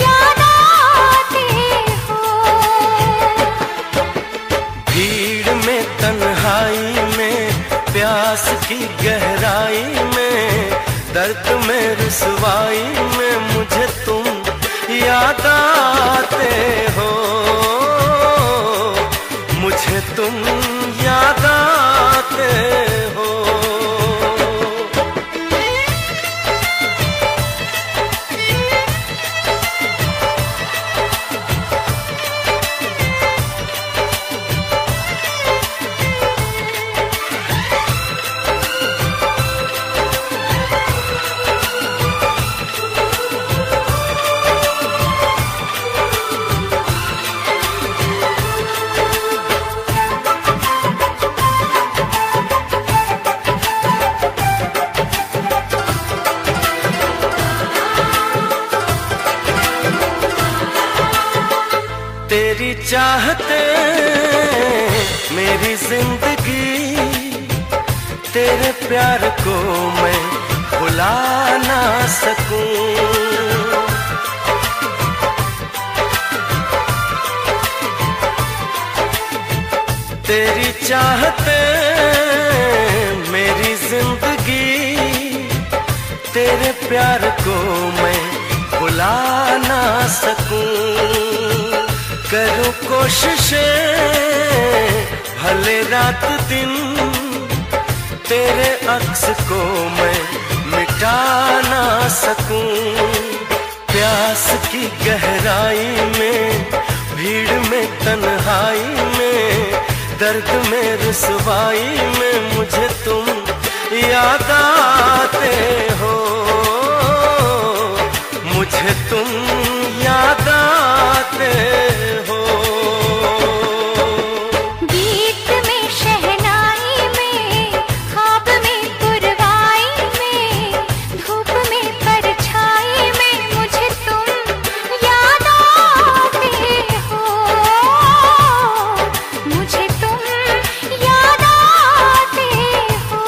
याद आते हो। भीड़ में तन्हाई में प्यास की गहराई में दर्द में रुसवाई में मुझे तुम याद आते हो, मुझे तुम याद आते हो। तेरी चाहते मेरी जिंदगी, तेरे प्यार को मैं भुला ना सकूं। तेरी चाहते मेरी जिंदगी, तेरे प्यार को मैं भुला ना सकूं। करूं कोशिशें भले रात दिन, तेरे अक्स को मैं मिटा ना सकूं। प्यास की गहराई में भीड़ में तन्हाई में दर्द में रुसवाई में मुझे तुम याद आते हो, मुझे तुम याद आते हो। गीत में शहनाई में ख्वाब में पुरवाई में धूप में परछाई में मुझे तुम याद आते हो, मुझे तुम याद आते हो।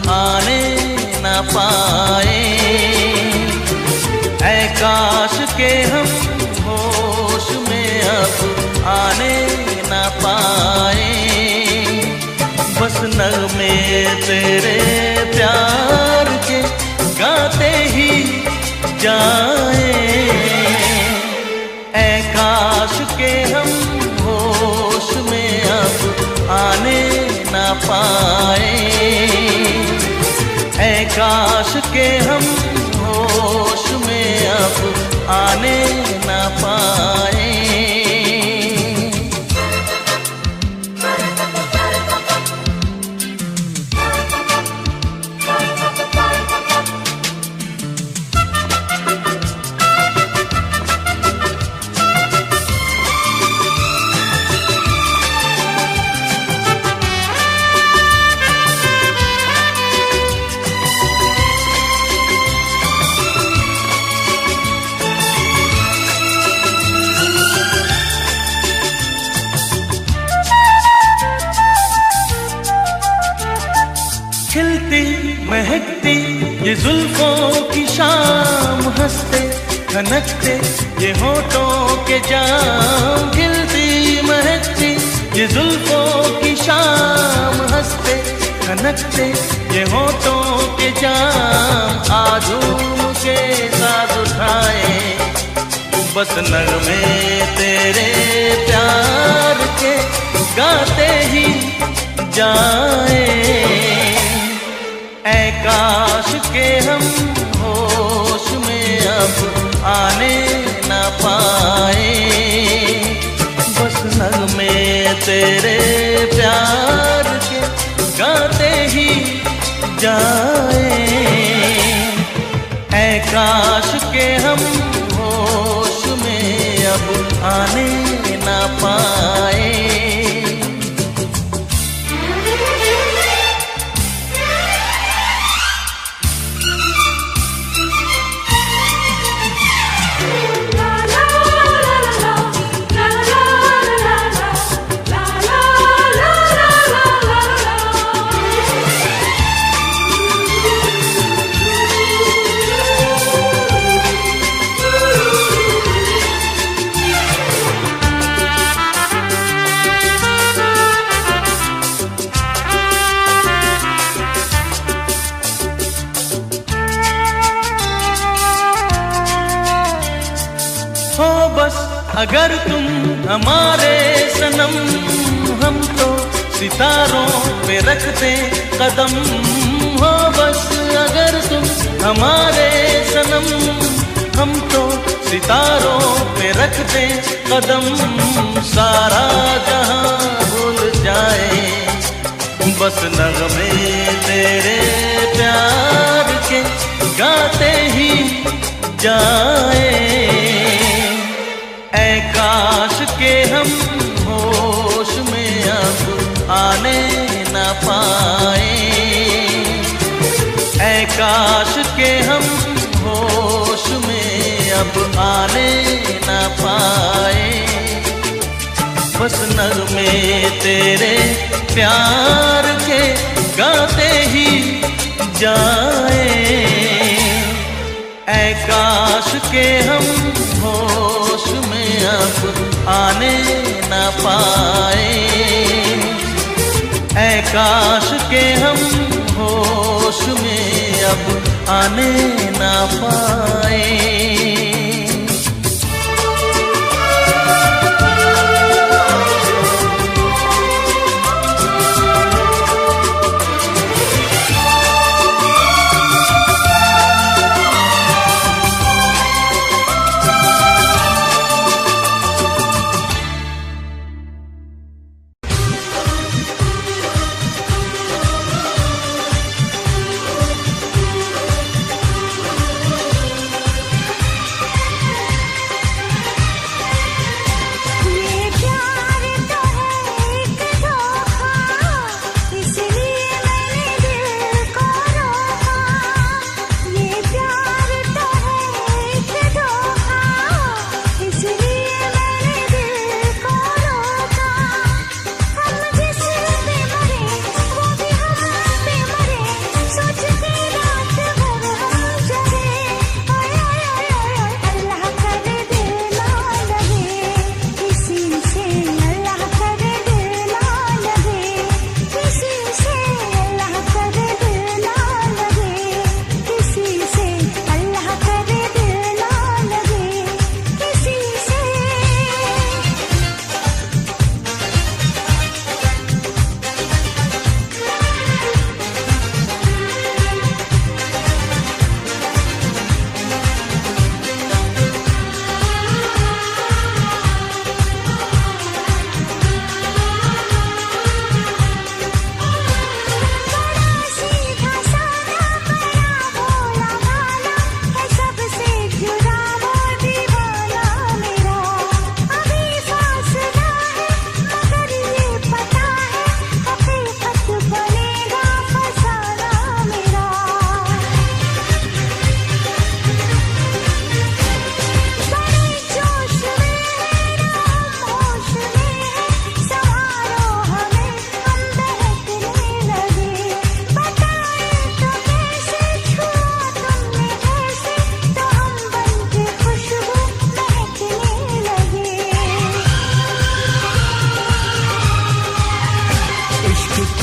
आने ना पाए। ऐ काश के हम होश में अब आने ना पाए। बस नगमे तेरे प्यार के गाते ही जाए। ऐ काश के हम होश में अब आने ना पाए। ऐ काश के हम होश में अब आने ना पाए। खिलती महकती ये जुल्फों की शाम, हंसते खनकते ये होठों के जाम। खिलती महकती ये जुल्फों की शाम, हंसते खनकते ये होठों के जाम। आजूम के साथ उठाए बस नगमे तेरे प्यार के गाते ही जाए। ऐ काश के हम होश में अब आने ना पाए। बस नगमे तेरे प्यार के गाते ही जाए। ऐ काश के हम होश में अब आने ना पाए। हो बस अगर तुम हमारे सनम, हम तो सितारों पे रखते कदम। हो बस अगर तुम हमारे सनम, हम तो सितारों पे रखते कदम। सारा जहां भूल जाए बस नगमे तेरे प्यार के गाते ही जाए। ऐ काश के हम होश में अब आने ना पाए। ऐ काश के हम होश में अब आने ना पाए। बस नगमे तेरे प्यार के गाते ही जाए। ऐ काश के हम होश में अब आने ना पाए। ऐ काश के हम होश में अब आने ना पाए।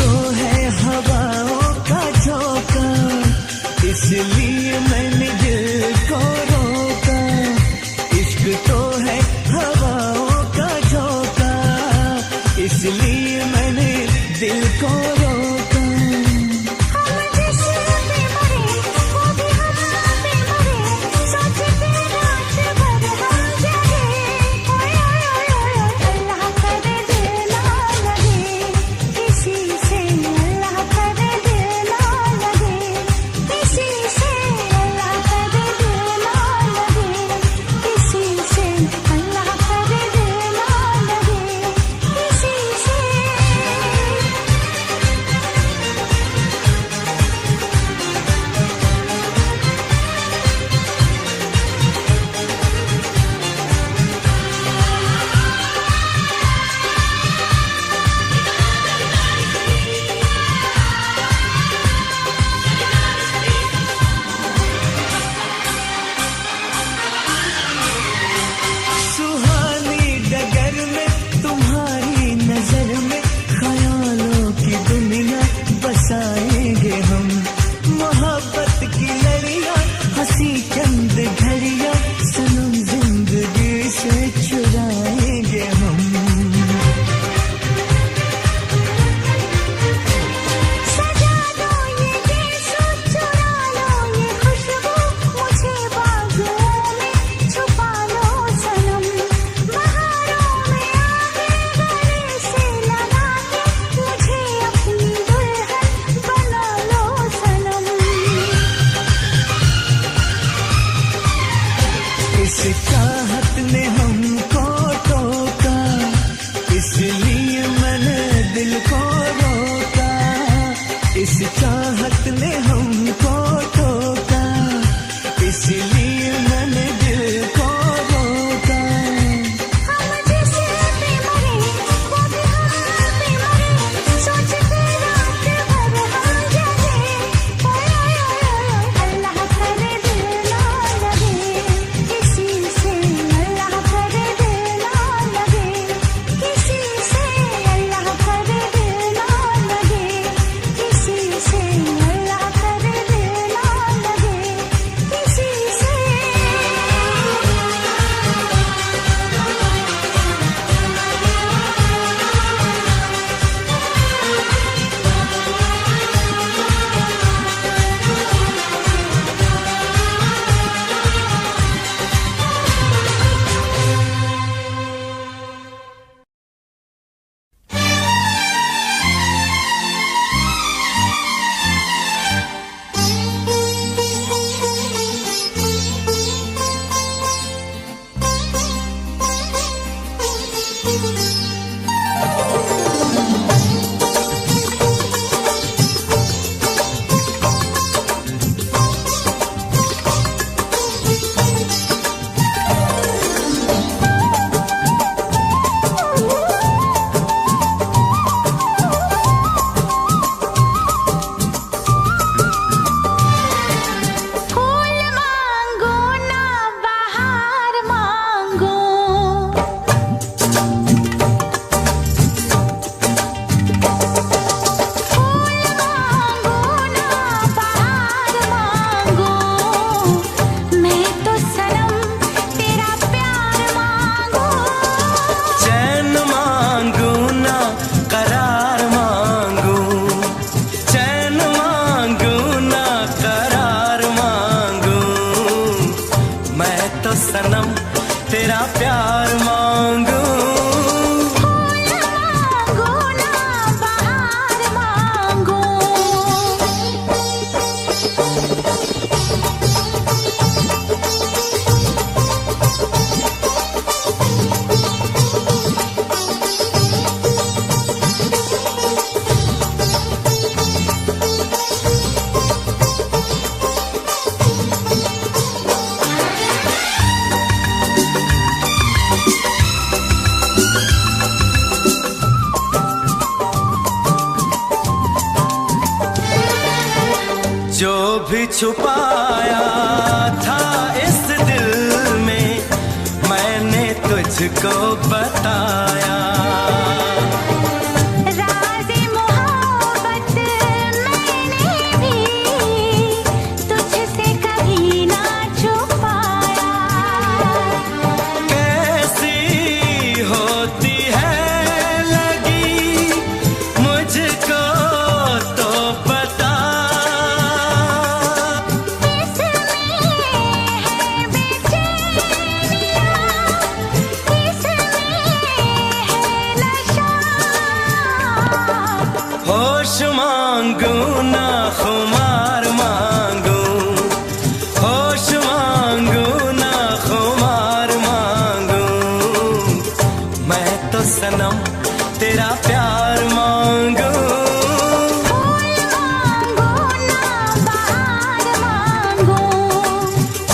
तो है हवाओं का झोंका, इसलिए मैंने दिल को रोका। इश्क तो है हवाओं का झोंका, इसलिए मैंने दिल को रोका। हम जिस पे मरे वो भी हम पे मरे, सोचते रात भर हम जगे। ओए ओए ओए अल्लाह करे दिल ना लगे किसी से, अल्लाह करे दिल ना लगे किसी से, अल्लाह करे दिल ना लगे किसी से, अल्लाह करे दिल ना लगे किसी से। सुहानी डगर में तुम्हारी नजर में ख्यालों की दुनिया बसाएंगे हम। मोहब्बत की लड़ियां हंसी चंद घड़ियां सनम जिंदगी से चुराएंगे हम। सजा दो ये गीत, चुरा लो ये खुशबू, मुझे बाजुओं में छुपा लो सनम। बहारों में आगे गले से लगा के मुझे अपनी दुल्हन बना लो सनम। इस चाहत ने हमको टोका, इसलिए मैंने दिल को रोका। इस चाहत ने हमको टोका, इसलिए मैंने दिल को रोका। हम जिस पे मरे वो भी हम पे मरे, सोचते रात भर हम जगे। ओए ओए ओए अल्लाह करे दिल ना लगे किसी से, अल्लाह करे दिल ना लगे किसी से, अल्लाह करे दिल ना लगे किसी से, अल्लाह करे दिल ना लगे किसी से। फूल मांगो ना बहार मांगो, फूल मांगो ना बहार मांगो, मैं तो सनम तेरा प्यार मांगू। चैन मांगू ना करार मांगू, चैन मांगू ना करार मांगू, मैं तो सनम तेरा प्यार मांगू। फूल मांगो ना बहार मांगो। जो भी छुपाया था इस दिल में मैंने तुझको बताया। राज़े मोहब्बत मांगू ना खुमार मांगू, होश मांगू ना खुमार मांगू, मैं तो सनम तेरा प्यार मांगू।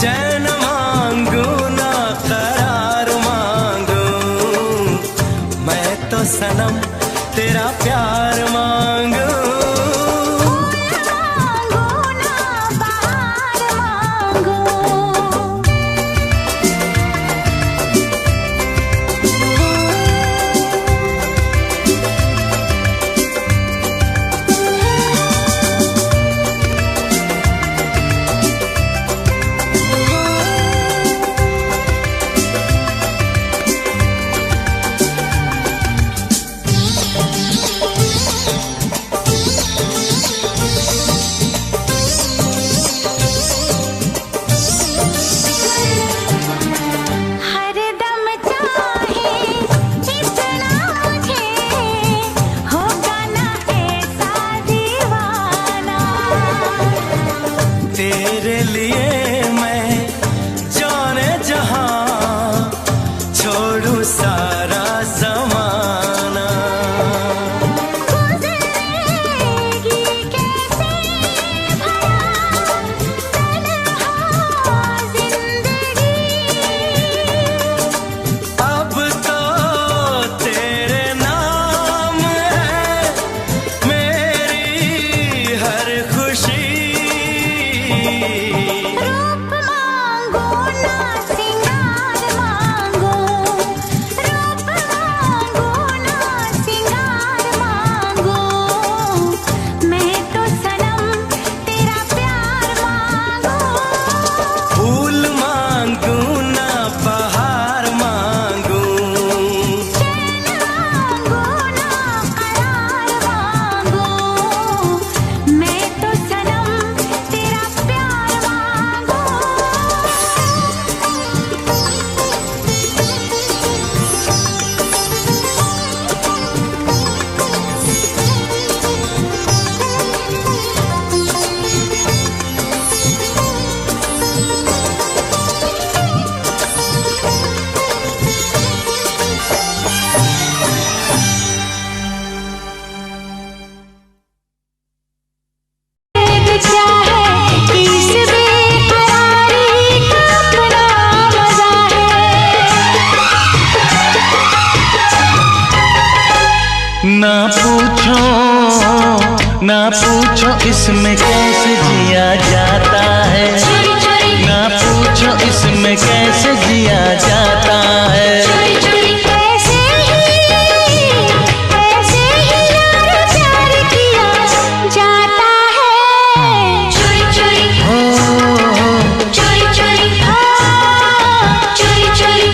चैन मांगू ना करार मांगू, मैं तो सनम तेरा प्यार मांगू। तेरे लिए मैं जाने जहां छोड़ू सारा जमाना। अब तो तेरे नाम है मेरी हर खुशी। रूप मांगो ना सिंगार मांगो, रूप मांगो ना सिंगार मांगो, मैं तो सनम तेरा प्यार मांगो। फूल मांगू ना बहार मांगू, चैन मांगो ना करार मांगो, मैं तो सनम तेरा प्यार मांगो। क्या है कि इस बेकरारी का अपना मजा है। ना पूछो ना पूछो इसमें कैसे जिया जाता है, ना पूछो इसमें कैसे जिया जाता है। ऐसे ही यार प्यार किया जाता है। चोरी चोरी हो चोरी चोरी चोरी चोरी।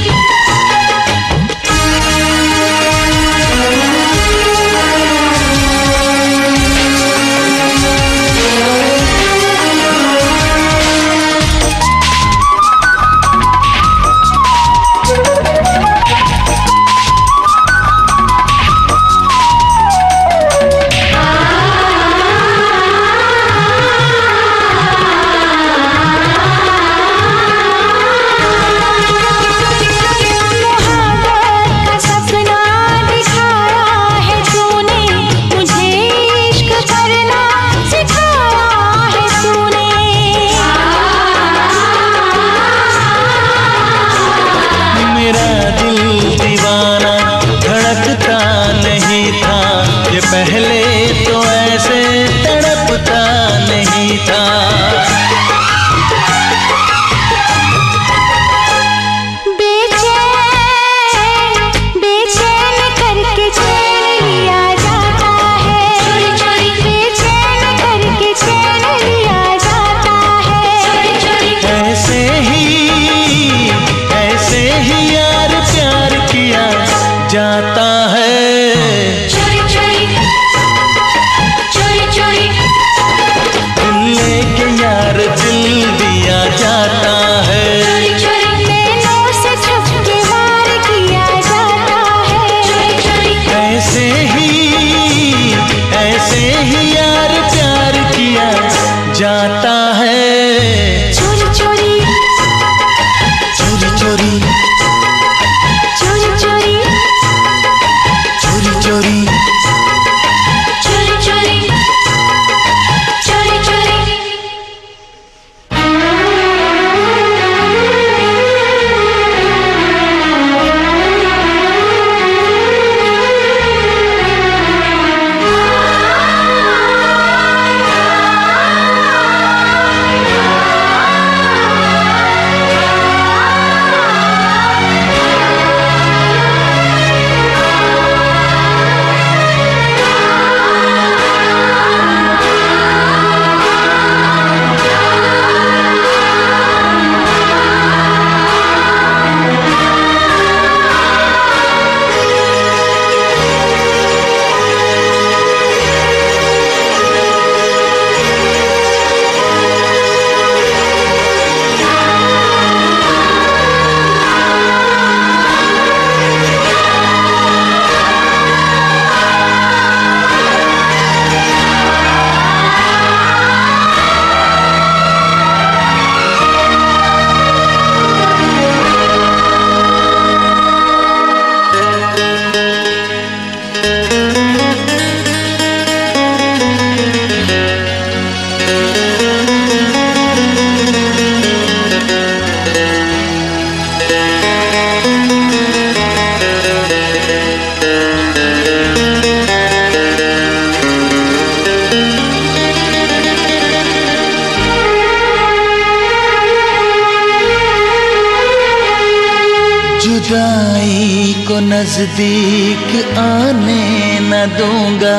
जुदाई को नजदीक आने न दूंगा,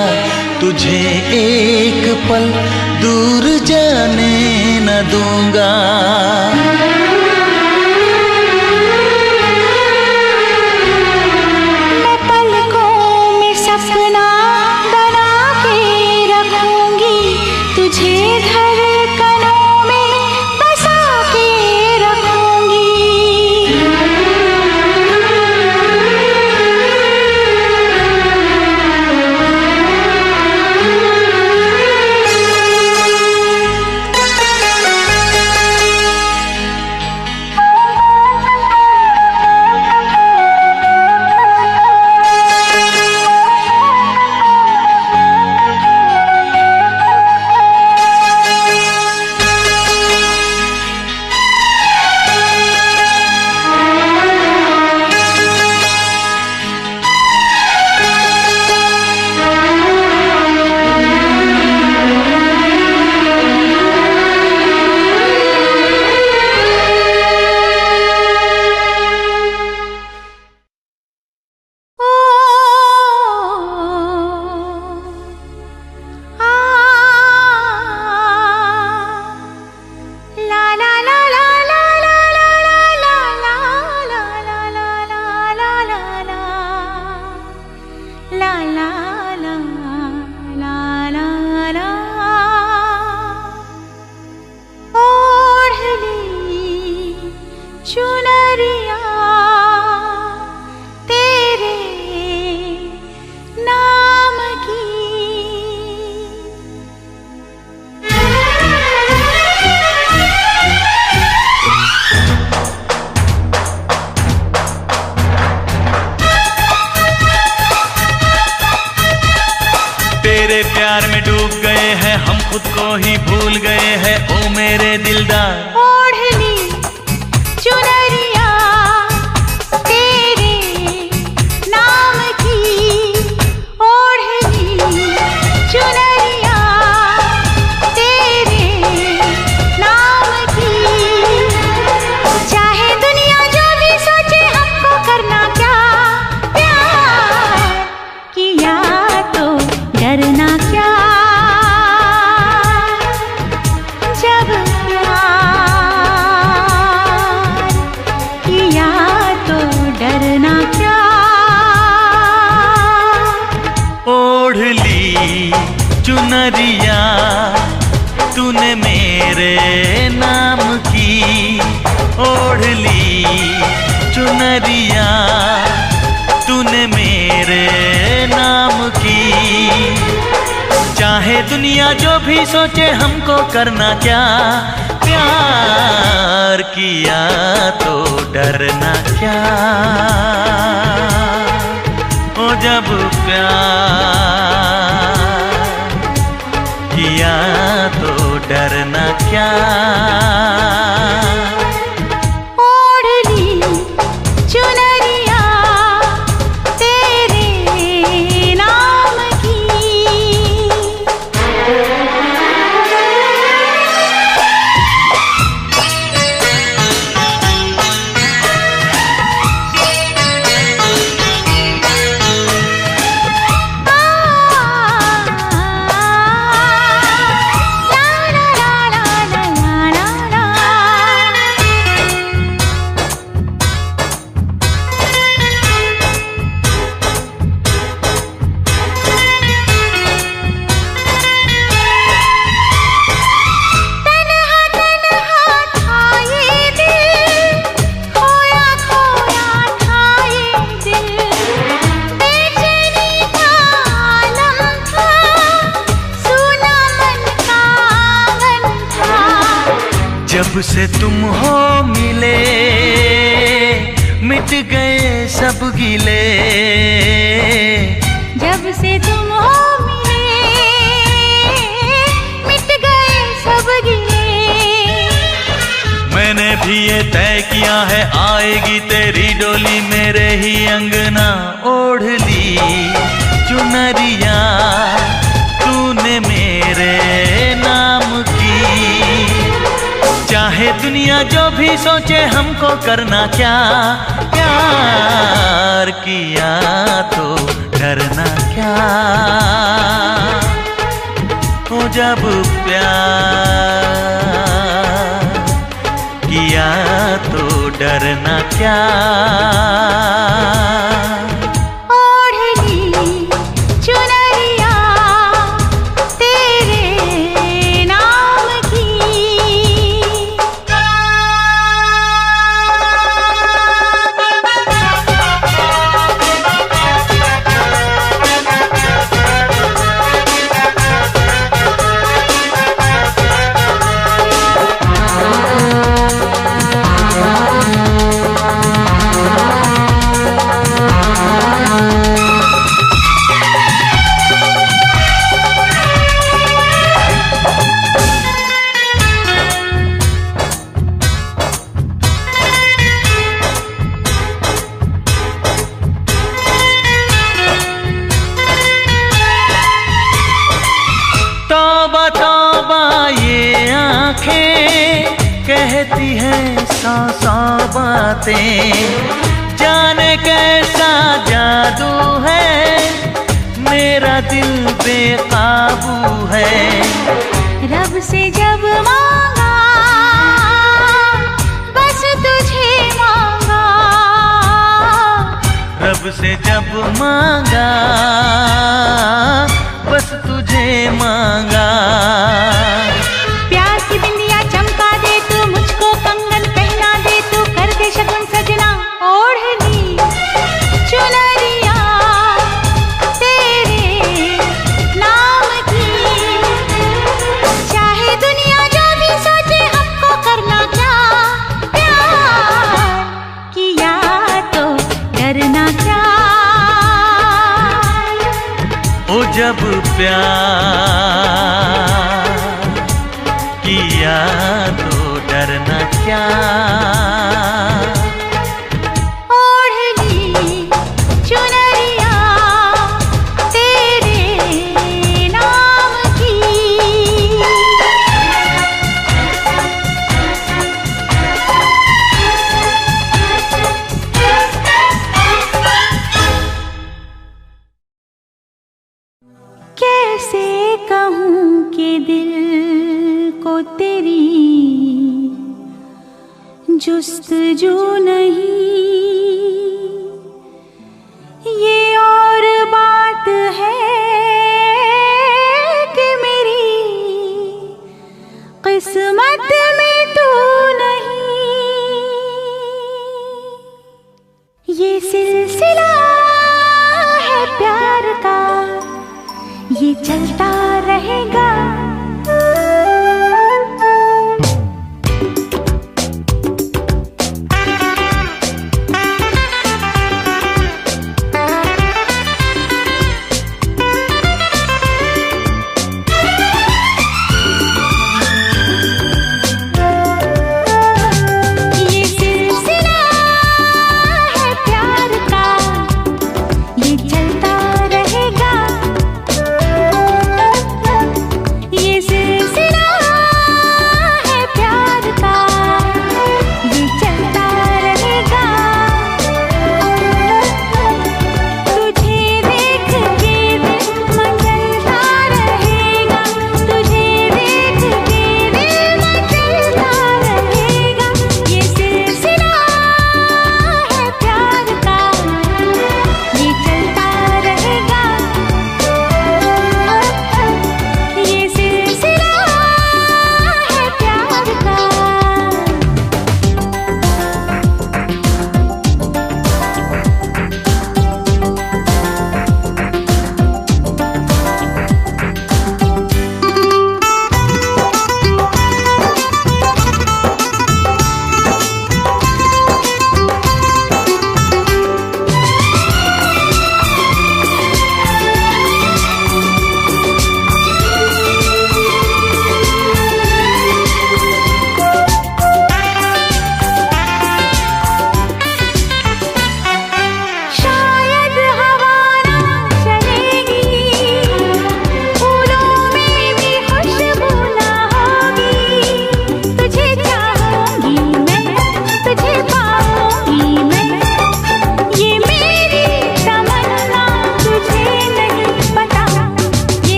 तुझे एक पल दूर जाने न दूंगा। मैं पलकों में सपना बना के रखूंगी, तुझे धड़कनों में बसा के रखूंगी। चुनरिया तेरे नाम की। तेरे प्यार में डूब गए हैं हम, खुद को ही भूल गए हैं ओ मेरे दिलदार। ओढ़नी चुनरिया तेरे नाम की, ओढ़नी चुनरिया तेरे नाम की। चाहे दुनिया जो भी सोचे हमको करना क्या, प्यार किया तो डरना क्या। जब डरना क्या। ओढ़ ली चुनरिया तूने मेरे नाम की, ओढ़ ली चुनरिया तूने मेरे नाम की। चाहे दुनिया जो भी सोचे हमको करना क्या, प्यार किया तो डरना क्या। ओ जब प्यार किया तो डरना क्या। ओढ़ ली चुनरिया तेरे नाम की। जब से तुम हो मिले मिट गए सब गिले। जब से तुम हो मिले मिट गए सब गिले। मैंने भी ये तय किया है आएगी तेरी डोली मेरे ही अंगना। ओढ़ ली चुनरिया तूने मेरे नाम की। चाहे दुनिया जो भी सोचे हमको करना क्या, क्या प्यार किया तो डरना क्या, हो जब प्यार किया तो डरना क्या। कहती है सौ सौ बातें, जाने कैसा जादू है, मेरा दिल बेकाबू है। रब से जब मांगा बस तुझे मांगा, रब से जब मांगा बस तुझे मांगा। प्यार की बिंदिया चमका दे तू, मुझको कंगन पहना दे तू, कर दे शगुन सजना ओढ़नी चुनरिया तेरे नाम की। चाहे दुनिया जो भी सोचे हमको करना क्या, प्यार किया तो डरना क्या। ओ जब प्यार किया तो डरना क्या। ओढ़नी चुनरिया तेरे नाम की। कैसे कहूँ कि दिल को तेरी जुस्तजू नहीं, ये और बात है कि मेरी किस्मत